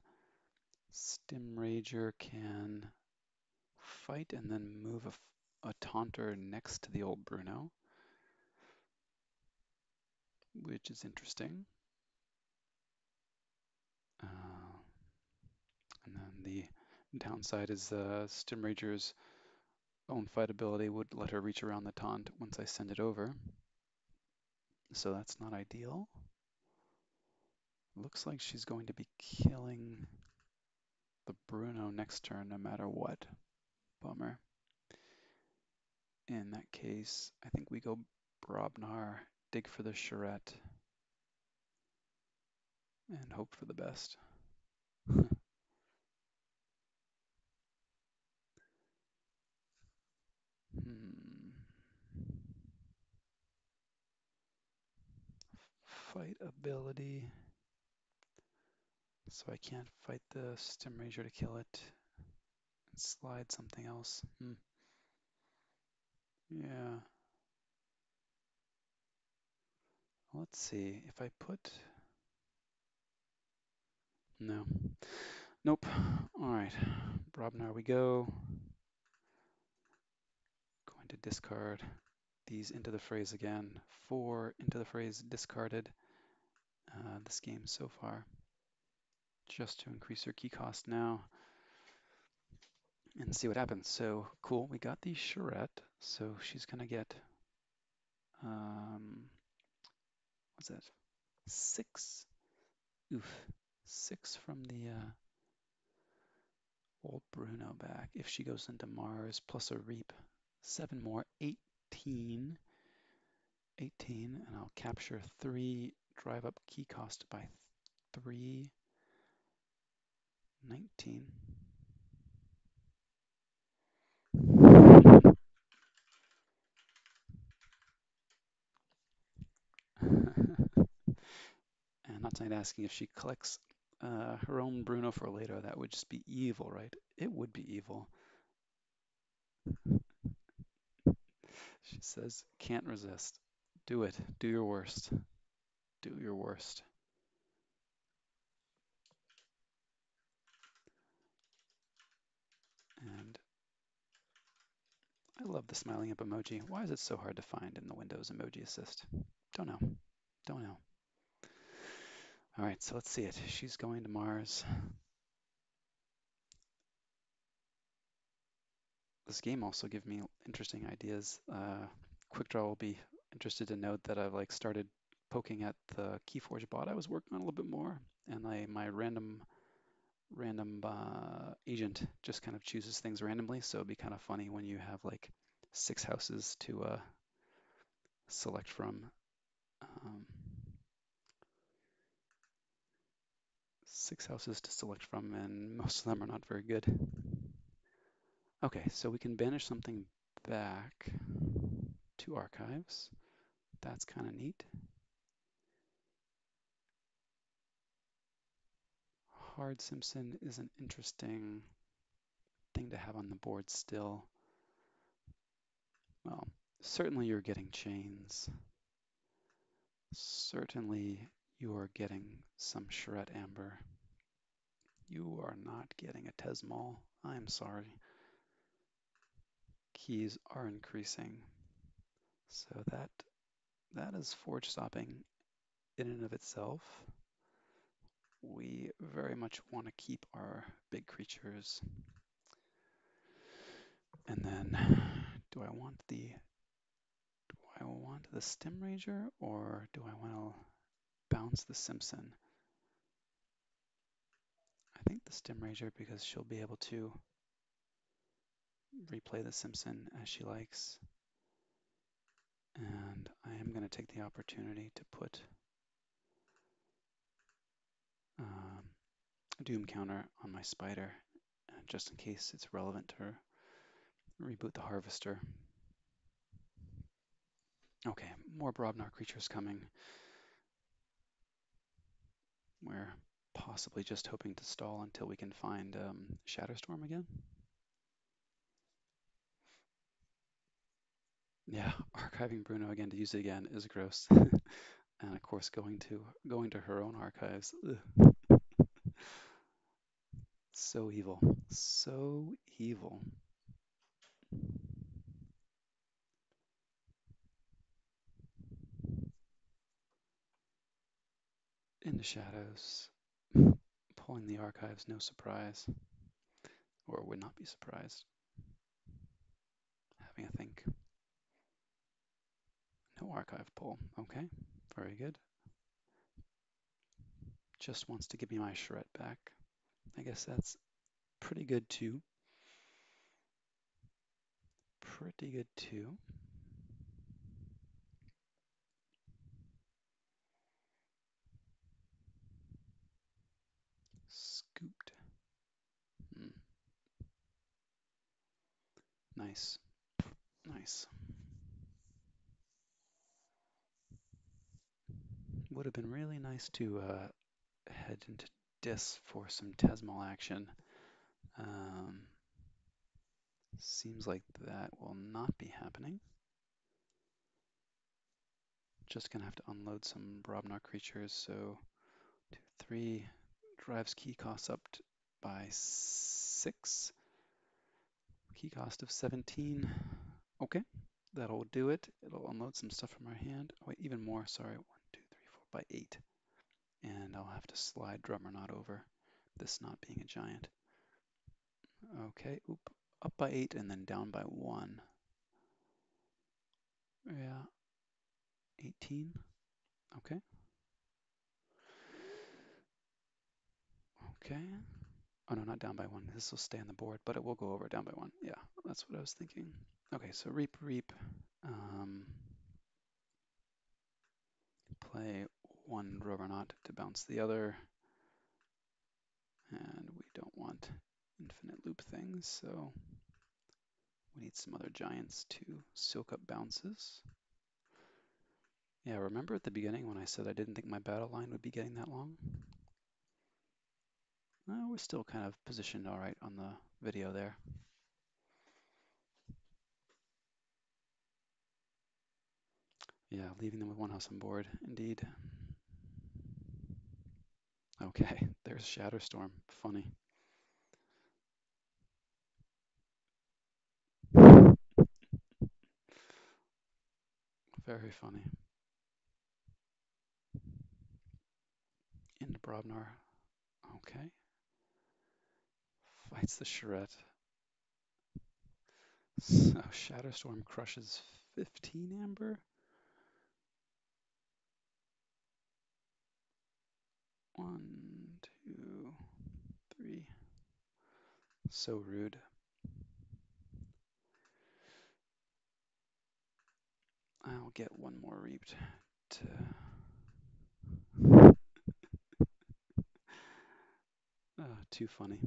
S1: Stim Rager can fight and then move a taunter next to the old Bruno, which is interesting. And then the downside is Stim Rager's own fight ability would let her reach around the taunt once I send it over. So that's not ideal. Looks like she's going to be killing the Bruno next turn no matter what. Bummer. In that case, I think we go Brobnar, dig for the charrette, and hope for the best. Fight ability. So I can't fight the Stim Rager to kill it. And slide something else. Yeah. Let's see. If I put... No. Nope. All right. Brobnar we go. Going to discard these into the phrase again. 4 into the phrase discarded this game so far. Just to increase her key cost now. And see what happens. So cool, we got the charrette. So she's gonna get what's that? 6. Oof. 6 from the old Bruno back. If she goes into Mars plus a reap, 7 more, 18. 18, and I'll capture 3, drive up key cost by 3, 19. And not tonight asking if she collects her own Bruno for later. That would just be evil, right? It would be evil. She says, can't resist. Do it. Do your worst. Do your worst. And I love the smiling up emoji. Why is it so hard to find in the Windows Emoji Assist? Don't know. Don't know. All right, so let's see it. She's going to Mars. This game also gives me interesting ideas. Quick Draw will be interested to note that I've started poking at the Keyforge bot I was working on a little bit more, and my random agent just kind of chooses things randomly. So it'd be kind of funny when you have 6 houses to select from. 6 houses to select from, and most of them are not very good. Okay, so we can banish something back to archives. That's kind of neat. Hard Simpson is an interesting thing to have on the board still. Well, certainly you're getting chains. Certainly you are getting some Charette Amber. You are not getting a Tesmol. I'm sorry. Keys are increasing. So that is forge stopping in and of itself. We very much want to keep our big creatures. And then do I want the Stim Rager, or do I want to bounce the Simpson? I think the Stim Rager, because she'll be able to replay the Simpson as she likes. And I am going to take the opportunity to put a Doom counter on my Spider just in case it's relevant to reboot the harvester. Okay, more Brobnar creatures coming. We're possibly just hoping to stall until we can find Shatterstorm again. Yeah, archiving Bruno again to use it again is gross. And of course going to her own archives. Ugh. So evil. So evil. In the shadows. Pulling the archives, no surprise. Or would not be surprised. Having a think. No archive pull. Okay, very good. Just wants to give me my charrette back. I guess that's pretty good too. Pretty good too. Scooped. Nice. Nice. Would have been really nice to head into Dis for some Tesmal action. Seems like that will not be happening. Just gonna have to unload some Brobnar creatures. So 2, 3 drives key costs up by 6. Key cost of 17. Okay, that'll do it. It'll unload some stuff from our hand. Oh, wait, even more. Sorry. 1, 2, 3, 4 by 8. And I'll have to slide Drummer Knot over, this not being a giant. Okay, oop, up by 8 and then down by 1. Yeah, 18. Okay. Okay. Oh no, not down by 1. This will stay on the board, but it will go over down by 1. Yeah, that's what I was thinking. Okay, so Reap, Reap. Play 1 Drummer Knot to bounce the other. And we don't want infinite loop things, so we need some other giants to soak up bounces. Yeah, remember at the beginning when I said I didn't think my battle line would be getting that long? We're still kind of positioned all right on the video there. Yeah, leaving them with 1 house on board, indeed. Okay, there's Shatterstorm. Funny. Very funny. Into Brobnar. Okay. Fights the charrette. So Shatterstorm crushes 15 amber. 1, 2, 3. So rude. I'll get 1 more reaped to too funny.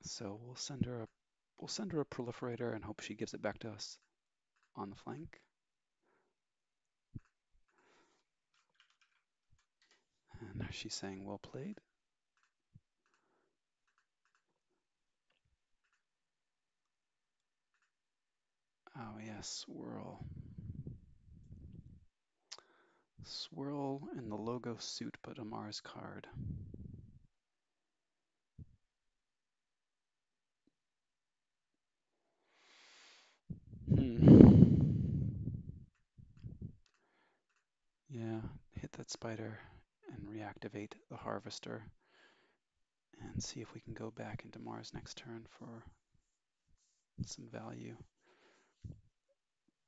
S1: So we'll send her a proliferator and hope she gives it back to us on the flank. And she's saying well played. Oh yes, swirl. Swirl in the logo suit, but a Mars card. Yeah, hit that spider and reactivate the harvester and see if we can go back into Mars next turn for some value.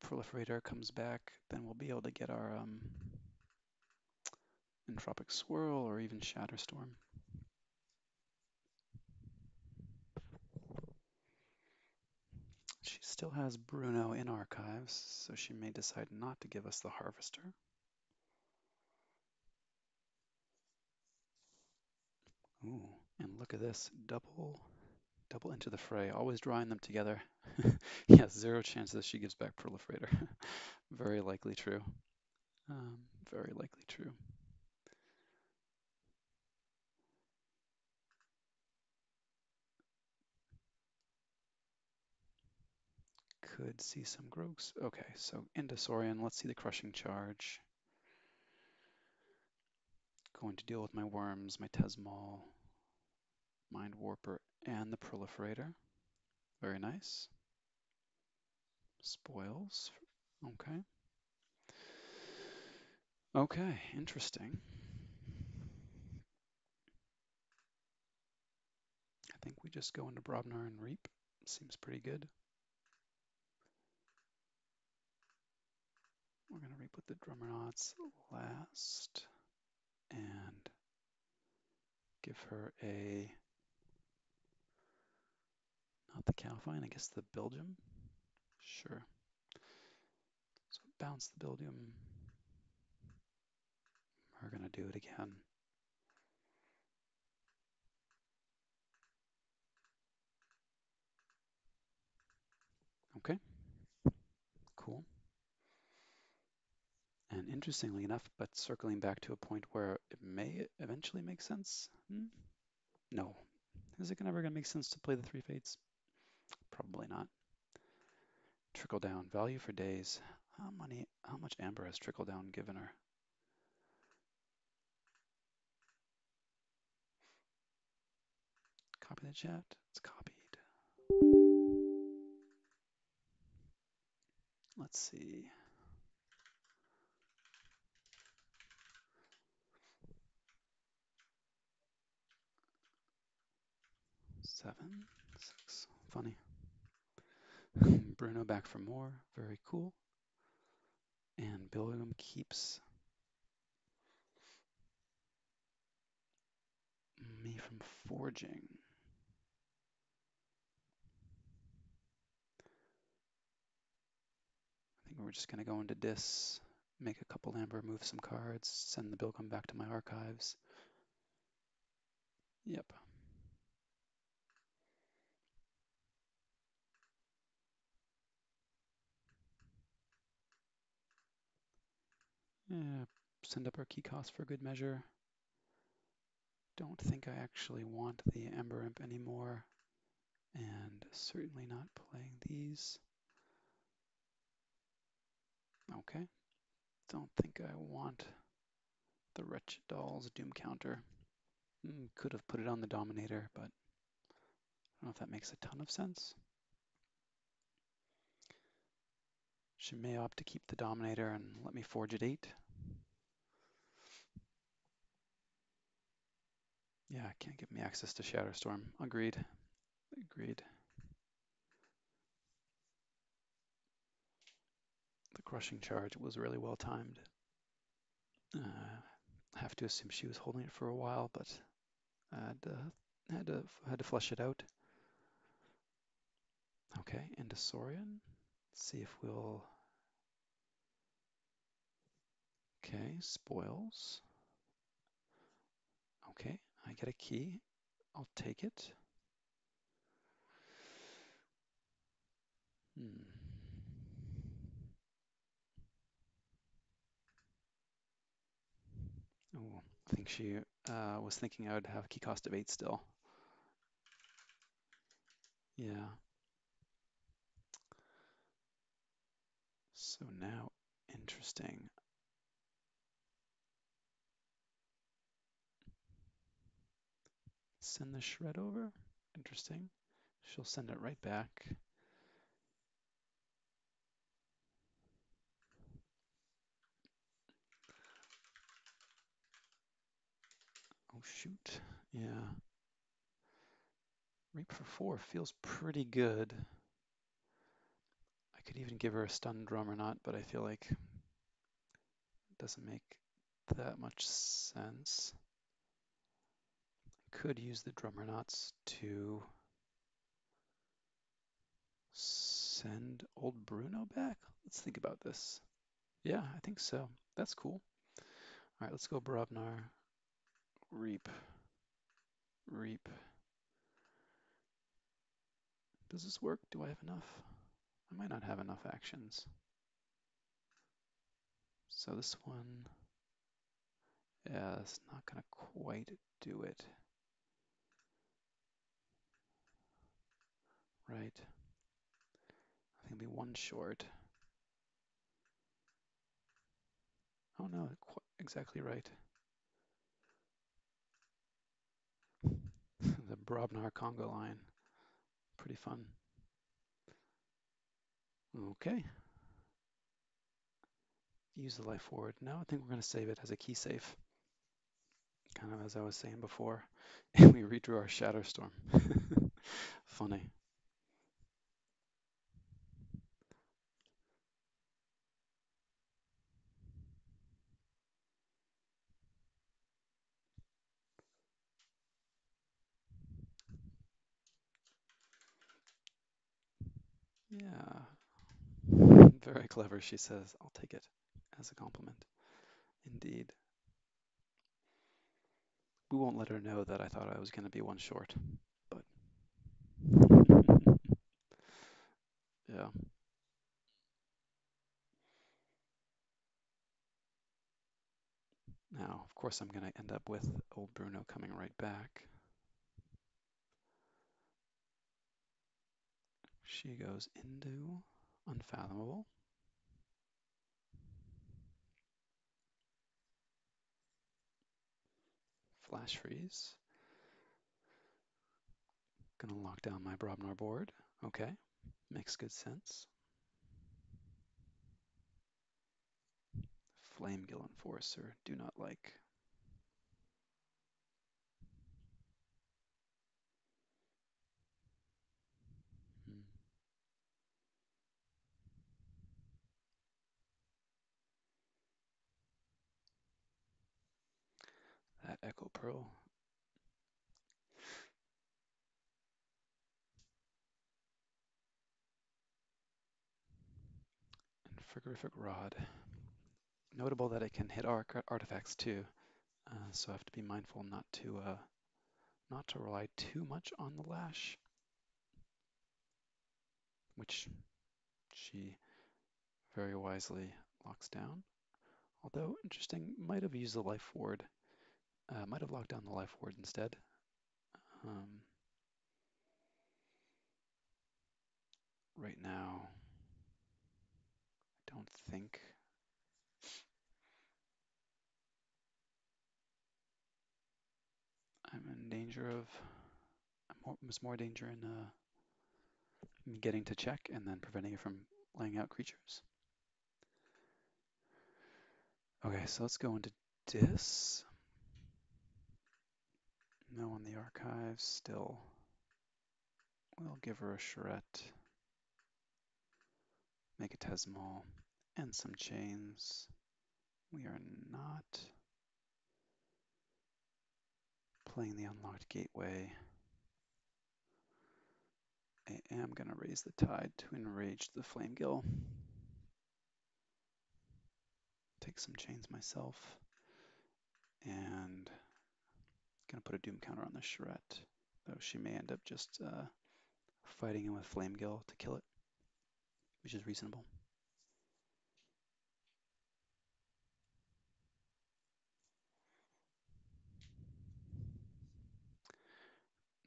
S1: Proliferator comes back, then we'll be able to get our Entropic Swirl or even Shatterstorm. She still has Bruno in archives, so she may decide not to give us the Harvester. Ooh, and look at this, double double into the fray, always drawing them together. Yes, zero chance that she gives back proliferator. Very likely true. Very likely true. Could see some Grogs. Okay, so into Saurian, let's see the crushing charge. Going to deal with my worms, my Tesmal, Mind Warper, and the proliferator. Very nice. Spoils. Okay. Okay, interesting. I think we just go into Brobnar and Reap. Seems pretty good. We're going to Reap with the Drummernauts last and give her a, not the Calfine, I guess the Belgium. Sure. So bounce the Belgium. We're going to do it again. Okay, cool. And interestingly enough, but circling back to a point where it may eventually make sense. No. Is it ever going to make sense to play the three fates? Probably not. Trickle down, value for days. How much amber has trickle down given her? Copy the chat. It's copied. Let's see. Seven, six. Funny. Bruno back for more. Very cool. And Billiam keeps me from forging. I think we're just going to go into Dis, make a couple amber, move some cards, send the Billiam back to my archives. Yep. Yeah, send up our key cost for good measure. Don't think I actually want the Ember Imp anymore, and certainly not playing these. Okay, don't think I want the Wretched Doll's Doom Counter. Could have put it on the Dominator, but I don't know if that makes a ton of sense. She may opt to keep the Dominator and let me forge at 8. Yeah, can't give me access to Shatterstorm. Agreed. Agreed. The crushing charge was really well timed. I have to assume she was holding it for a while, but I had to flesh it out. Okay, into Saurian. Let's see if we'll. Okay, spoils. Okay, I get a key. I'll take it. Oh, I think she was thinking I would have a key cost of 8 still. Yeah. So now, interesting. Send the shred over. Interesting. She'll send it right back. Oh, shoot. Yeah. Reap for 4 feels pretty good. I could even give her a stun drum or not, but I feel like it doesn't make that much sense. Could use the drummer knots to send old Bruno back. Let's think about this. Yeah, I think so. That's cool. All right, let's go Brobnar. Reap. Reap. Does this work? Do I have enough? I might not have enough actions. So this one, yeah, it's not gonna quite do it. Right. I think it'll be one short. Oh no, exactly right. The Brobnar Congo line. Pretty fun. Okay. Use the life forward. Now I think we're going to save it as a key safe. Kind of as I was saying before. And we redrew our Shadow Storm. Funny. Yeah. Very clever, she says. I'll take it as a compliment. Indeed. We won't let her know that I thought I was going to be one short, but yeah. Now, of course, I'm going to end up with old Bruno coming right back. She goes into Unfathomable. Flash freeze. Gonna lock down my Brobnar board. Okay, makes good sense. Flamegill Enforcer, do not like. Hmm. That Echo Pearl. And Frigorific Rod. Notable that it can hit artifacts too, so I have to be mindful not to rely too much on the lash, which she very wisely locks down. Although interesting, might have used the life ward, might have locked down the life ward instead. Right now, I don't think I'm in danger of. Was more danger in me getting to check and then preventing it from laying out creatures. Okay, so let's go into Dis. No on the archives still. We'll give her a charrette, make a Tesmal, and some chains. We are not playing the unlocked gateway. I am going to raise the tide to enrage the Flamegill. Take some chains myself. And going to put a doom counter on the charrette, though she may end up just fighting him with Flamegill to kill it, which is reasonable.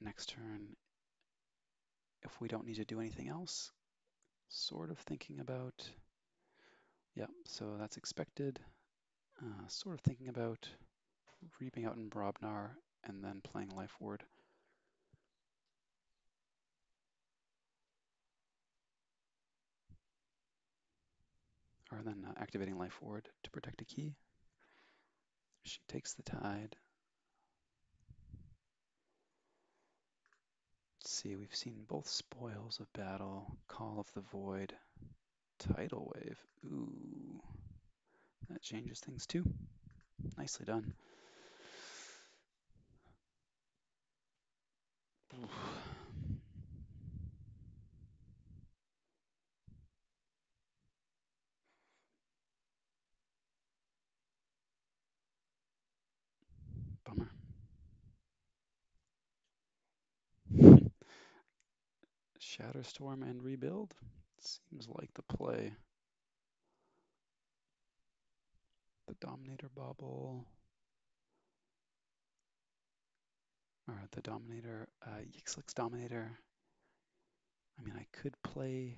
S1: Next turn, if we don't need to do anything else, sort of thinking about, yeah, so that's expected. Sort of thinking about reaping out in Brobnar and then playing Life Ward. Or then activating Life Ward to protect a key. She takes the tide. Let's see, we've seen both Spoils of Battle, Call of the Void, Tidal Wave. Ooh, that changes things too. Nicely done. Oof. Bummer. Shatterstorm and rebuild. Seems like the play. The Dominator bubble. Or the Dominator, Yixlix Dominator. I mean, I could play...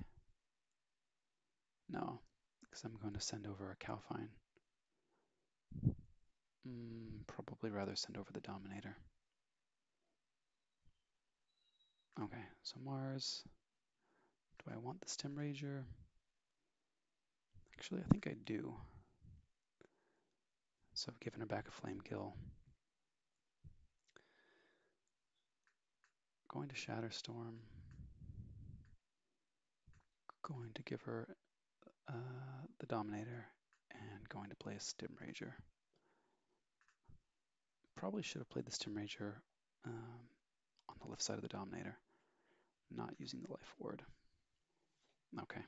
S1: No, because I'm going to send over a Calfine. Probably rather send over the Dominator. Okay, so Mars. Do I want the Stem Rager? Actually, I think I do. So I've given her back a Flame Gill. Going to Shatterstorm. Going to give her the Dominator and going to play a Stem Rager. Probably should have played the Stem Rager on the left side of the Dominator, not using the Life Ward. Okay.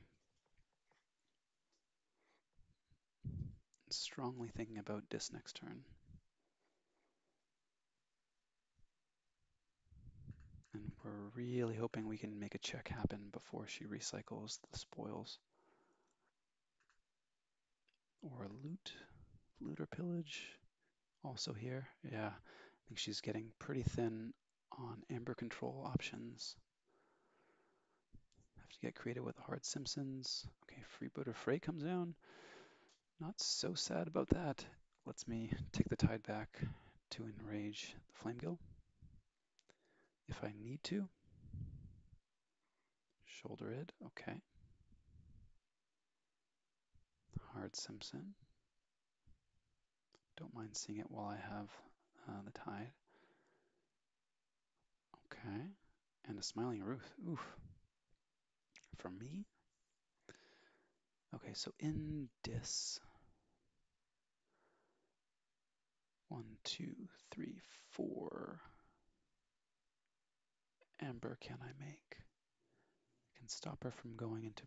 S1: Strongly thinking about Dis next turn. And we're really hoping we can make a check happen before she recycles the spoils. Or loot or pillage. Also here, yeah. I think she's getting pretty thin on Amber control options. Have to get creative with the Hard Simpsons. Okay, Freebooter Freight comes down. Not so sad about that. Lets me take the tide back to enrage the Flamegill if I need to. Shoulder it, okay. Hard Simpson. Don't mind seeing it while I have the tide. Okay. And a Smiling Ruth. Oof. For me? Okay, so in Dis. 1, 2, 3, 4. Amber can I make? I can stop her from going into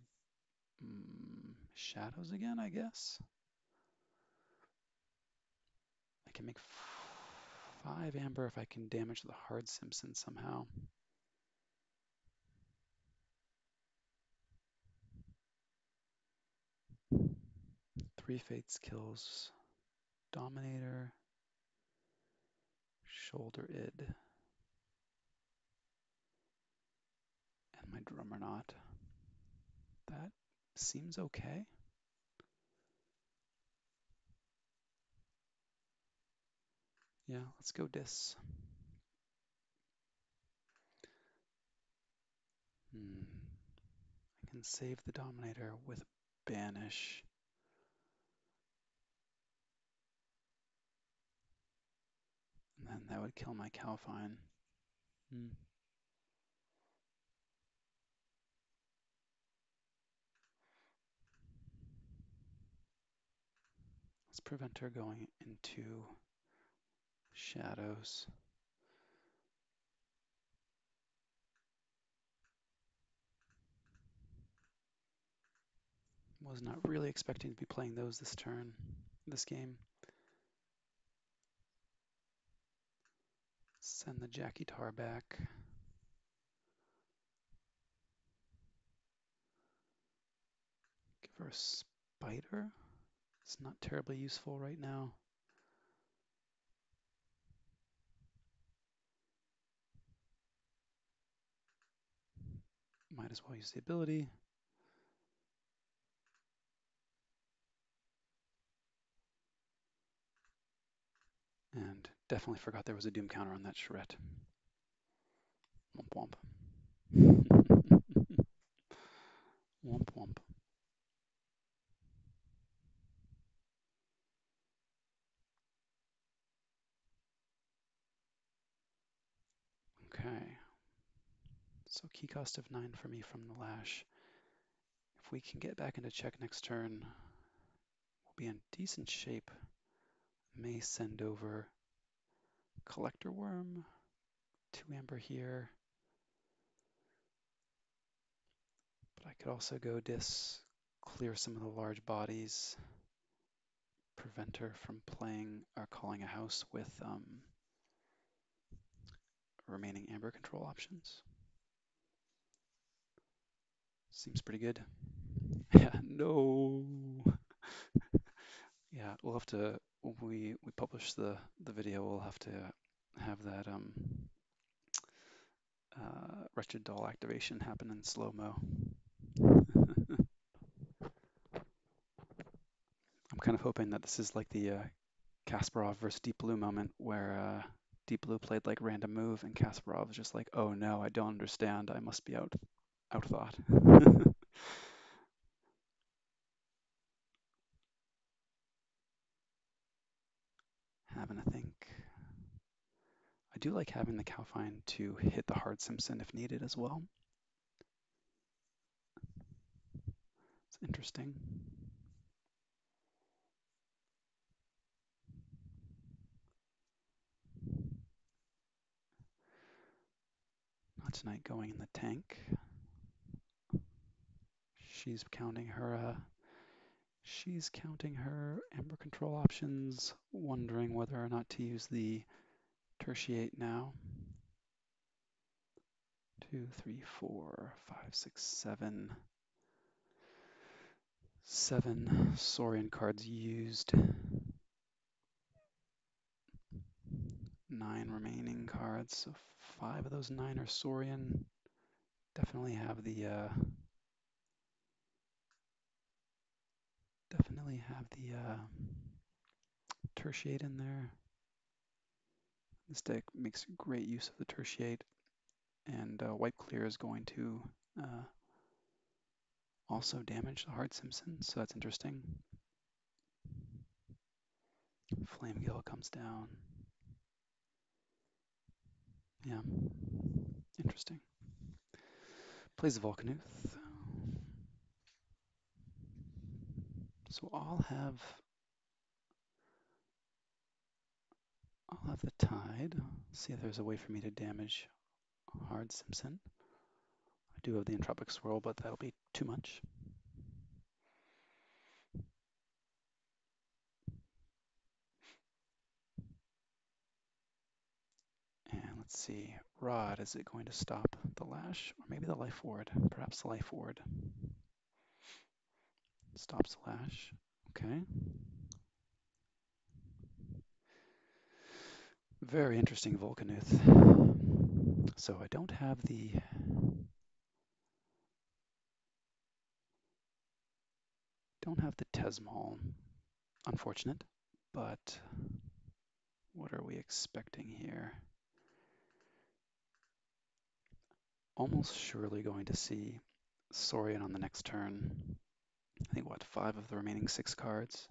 S1: shadows again, I guess. I can make 5 Amber if I can damage the Hard Simpson somehow. Three Fates kills Dominator, Shoulder Id, and my Drummer Knot. That seems okay. Yeah, let's go Dis. I can save the Dominator with Banish. And then that would kill my Calfine. Let's prevent her going into shadows. Was not really expecting to be playing those this turn, this game. Send the Jackie Tar back. Give her a Spider. It's not terribly useful right now. Might as well use the ability. And definitely forgot there was a Doom counter on that charrette. Womp womp. Womp womp. Okay. So key cost of 9 for me from the Lash. If we can get back into check next turn, we'll be in decent shape. May send over Collector Worm, 2 Amber here. But I could also go Dis, clear some of the large bodies, prevent her from playing or calling a house with remaining Amber control options. Seems pretty good. Yeah, no. Yeah, we'll have to when we publish the video. We'll have to have that wretched doll activation happen in slow-mo. I'm kind of hoping that this is like the Kasparov versus Deep Blue moment where Deep Blue played like random move and Kasparov was just like, oh no, I don't understand. I must be outthought. Having a think. I do like having the Cowfine to hit the hard Simpson if needed as well. It's interesting. Not tonight going in the tank. She's counting her amber control options, wondering whether or not to use the tertiate now. 2, 3, 4, 5, 6, 7. 7 Saurian cards used. 9 remaining cards, so 5 of those 9 are Saurian. Definitely have the tertiate in there. This deck makes great use of the tertiate, and wipe clear is going to also damage the hard Simpson, so that's interesting. Flame Gill comes down. Yeah, interesting. Plays the Volcanuth. So I'll have the Tide. See if there's a way for me to damage hard Simpson. I do have the Entropic Swirl, but that'll be too much. And let's see, Rod, is it going to stop the Lash? Or maybe the Life Ward, perhaps the Life Ward. Stops the Lash, okay. Very interesting Volcanuth. So I don't have the Tesmol, unfortunate, but what are we expecting here? Almost surely going to see Saurian on the next turn. I think, what, 5 of the remaining 6 cards?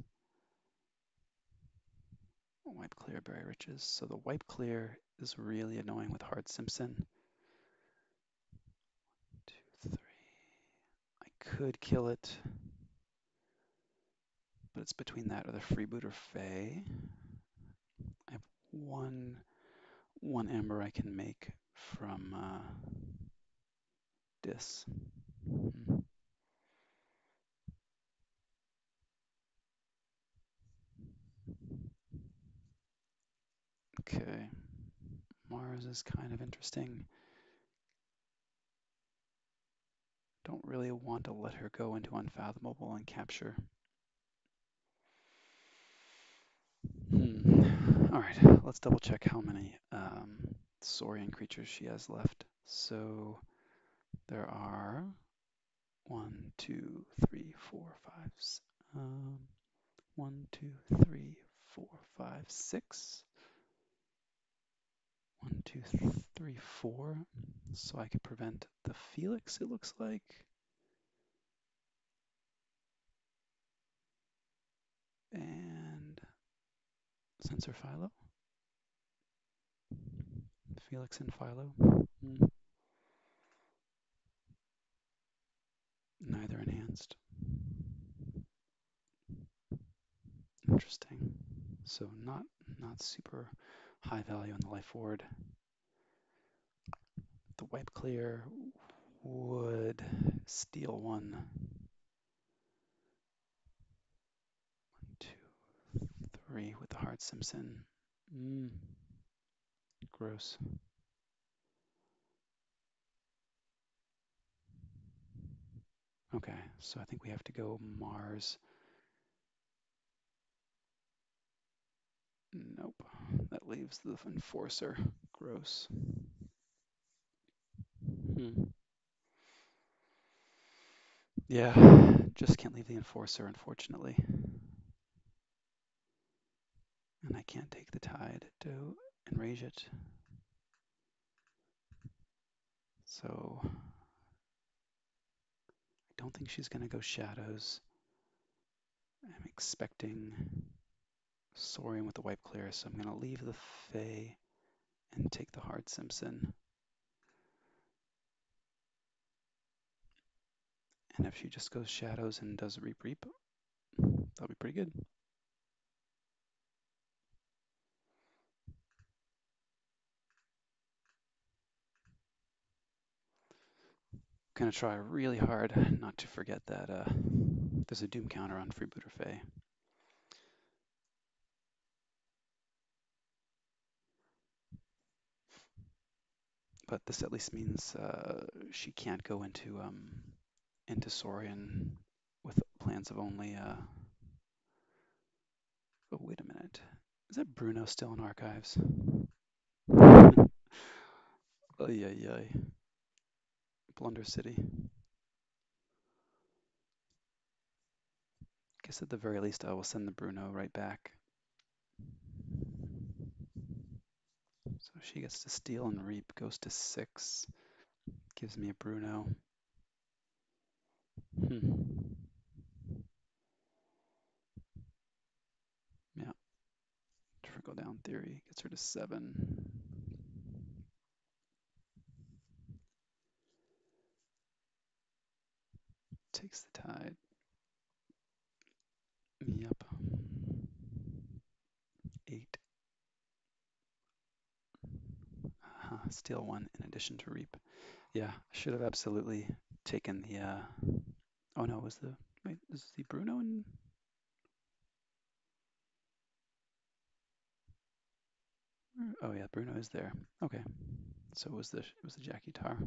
S1: Wipe clear, Berry Riches. So the wipe clear is really annoying with hard Simpson. 2, 3. I could kill it, but it's between that or the Freebooter Fae. I have one Ember I can make from Dis. Okay, Mars is kind of interesting. Don't really want to let her go into Unfathomable and capture. All right, let's double check how many Saurian creatures she has left. So there are 1, 2, 3, 4, 5, 1, 2, 3, 4, 5, 6. 1, 2, 3, 4. So I could prevent the Felix, it looks like. And Sensor Philo. Felix and Philo. Neither enhanced. Interesting. So not super high value on the life ward. The wipe clear would steal 1. 1, 2, 3 with the hard Simpson. Gross. Okay, so I think we have to go Mars. Nope, that leaves the Enforcer. Gross. Hmm. Yeah, just can't leave the Enforcer, unfortunately. And I can't take the Tide to enrage it. So I don't think she's going to go Shadows. I'm expecting Saurian with the wipe clear, so I'm going to leave the Fae and take the hard Simpson. And if she just goes Shadows and does Reap Reap, that'll be pretty good. Gonna try really hard not to forget that there's a Doom counter on Freebooter Fae. But this at least means she can't go into Saurian with plans of only. Oh, wait a minute. Is that Bruno still in archives? Ay, ay, ay. Blunder City. Guess at the very least I will send the Bruno right back. So she gets to steal and reap, goes to 6, gives me a Bruno. Hmm. Yeah, trickle down theory gets her to 7. Takes the Tide. Yep. 8. Steal 1 in addition to reap. Yeah, I should have absolutely taken the. Oh no, was the. Wait, is the Bruno in? Oh yeah, Bruno is there. Okay, so it was the Jackie Tar.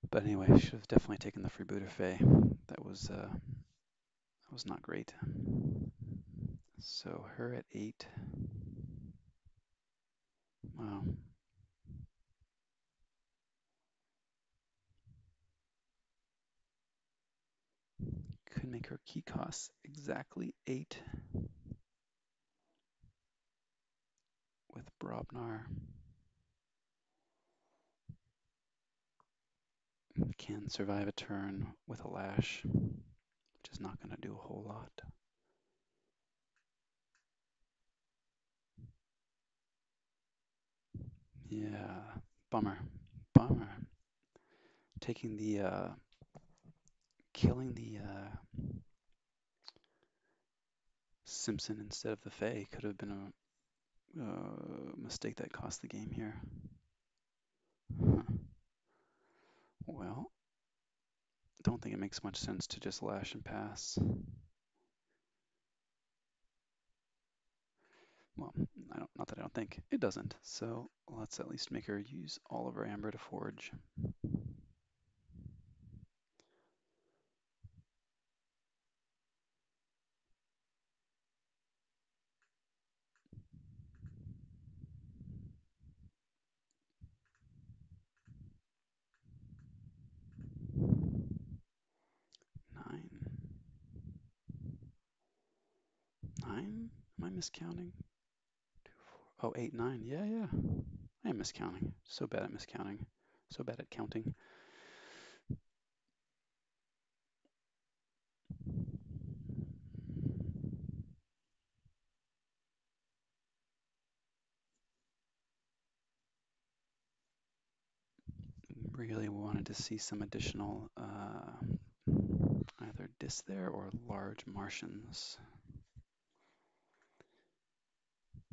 S1: But anyway, should have definitely taken the Freebooter Fae. That was not great. So her at 8. Wow. Could make her key costs exactly 8 with Brobnar. Can survive a turn with a lash, which is not going to do a whole lot. Yeah, bummer. Bummer. Taking the killing the Simpson instead of the Fae could have been a mistake that cost the game here. Huh. Well, don't think it makes much sense to just lash and pass. Well, not that I don't think it doesn't. So let's at least make her use all of her amber to forge. Nine. 9? Am I miscounting? 2, 4. Oh, 8, 9. Yeah, yeah. I am miscounting. So bad at miscounting. So bad at counting. Really wanted to see some additional either dis there or large Martians.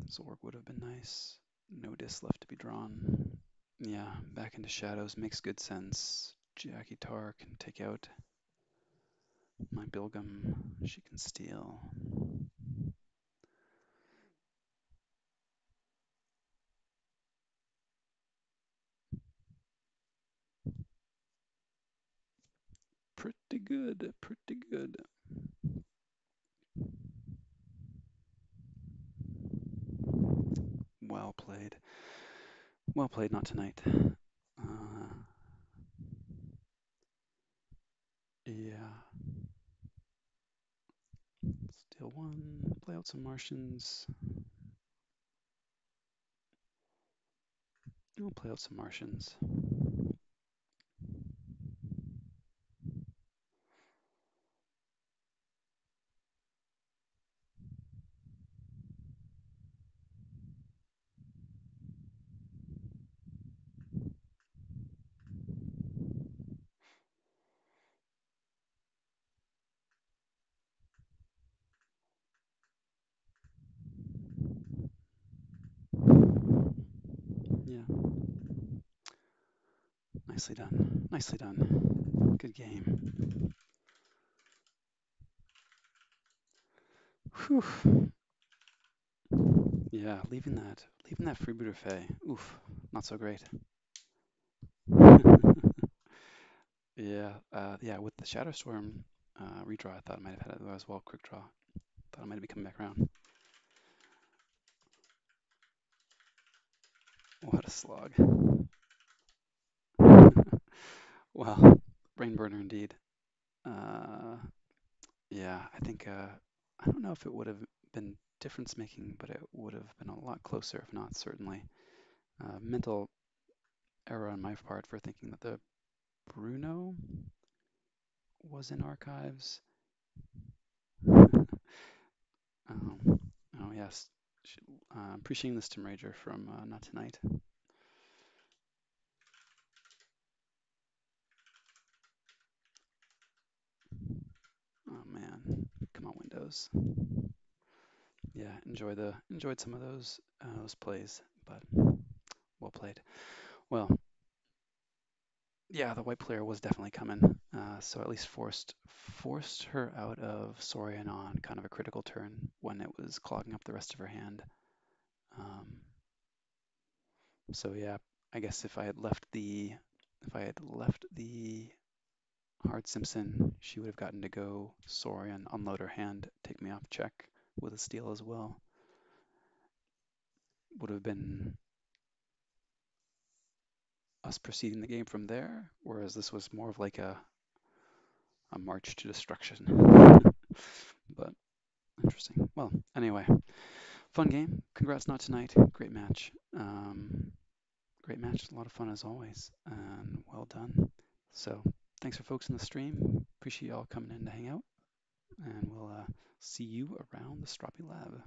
S1: Zorg would have been nice. No dis left to be drawn. Yeah, back into shadows makes good sense. Jackie Tar can take out my Bilgam. She can steal. pretty good, pretty good. Well played. Well played, not tonight. Yeah. Steal one, play out some Martians. We'll play out some Martians. Yeah, nicely done. Nicely done. Good game. Whew. Yeah, leaving that freebooter Fey. Oof, not so great. Yeah, with the Shadowstorm redraw, I thought I might have had it as well. Quick draw. Thought I might be coming back around. What a slog. Well, brain burner indeed. Uh, yeah, I think I don't know if it would have been difference making, but it would have been a lot closer, if not certainly. Mental error on my part for thinking that the Bruno was in archives. Um, oh yes, appreciating this Tomb Rager from Not Tonight. Oh man, come on Windows. Yeah, enjoyed some of those plays, but well played. Well, yeah, the white player was definitely coming, so at least forced her out of Saurian on kind of a critical turn when it was clogging up the rest of her hand. Um, so yeah, I guess if I had left the Hard Simpson, she would have gotten to go Saurian, unload her hand, take me off check with a steal as well. Would have been us proceeding the game from there, whereas this was more of like a march to destruction. But interesting. Well, anyway, fun game. Congrats, not tonight. Great match. Great match. A lot of fun as always, and well done. So thanks for folks in the stream. Appreciate y'all coming in to hang out, and we'll see you around the Sloppy Lab.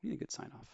S1: We need a good sign off.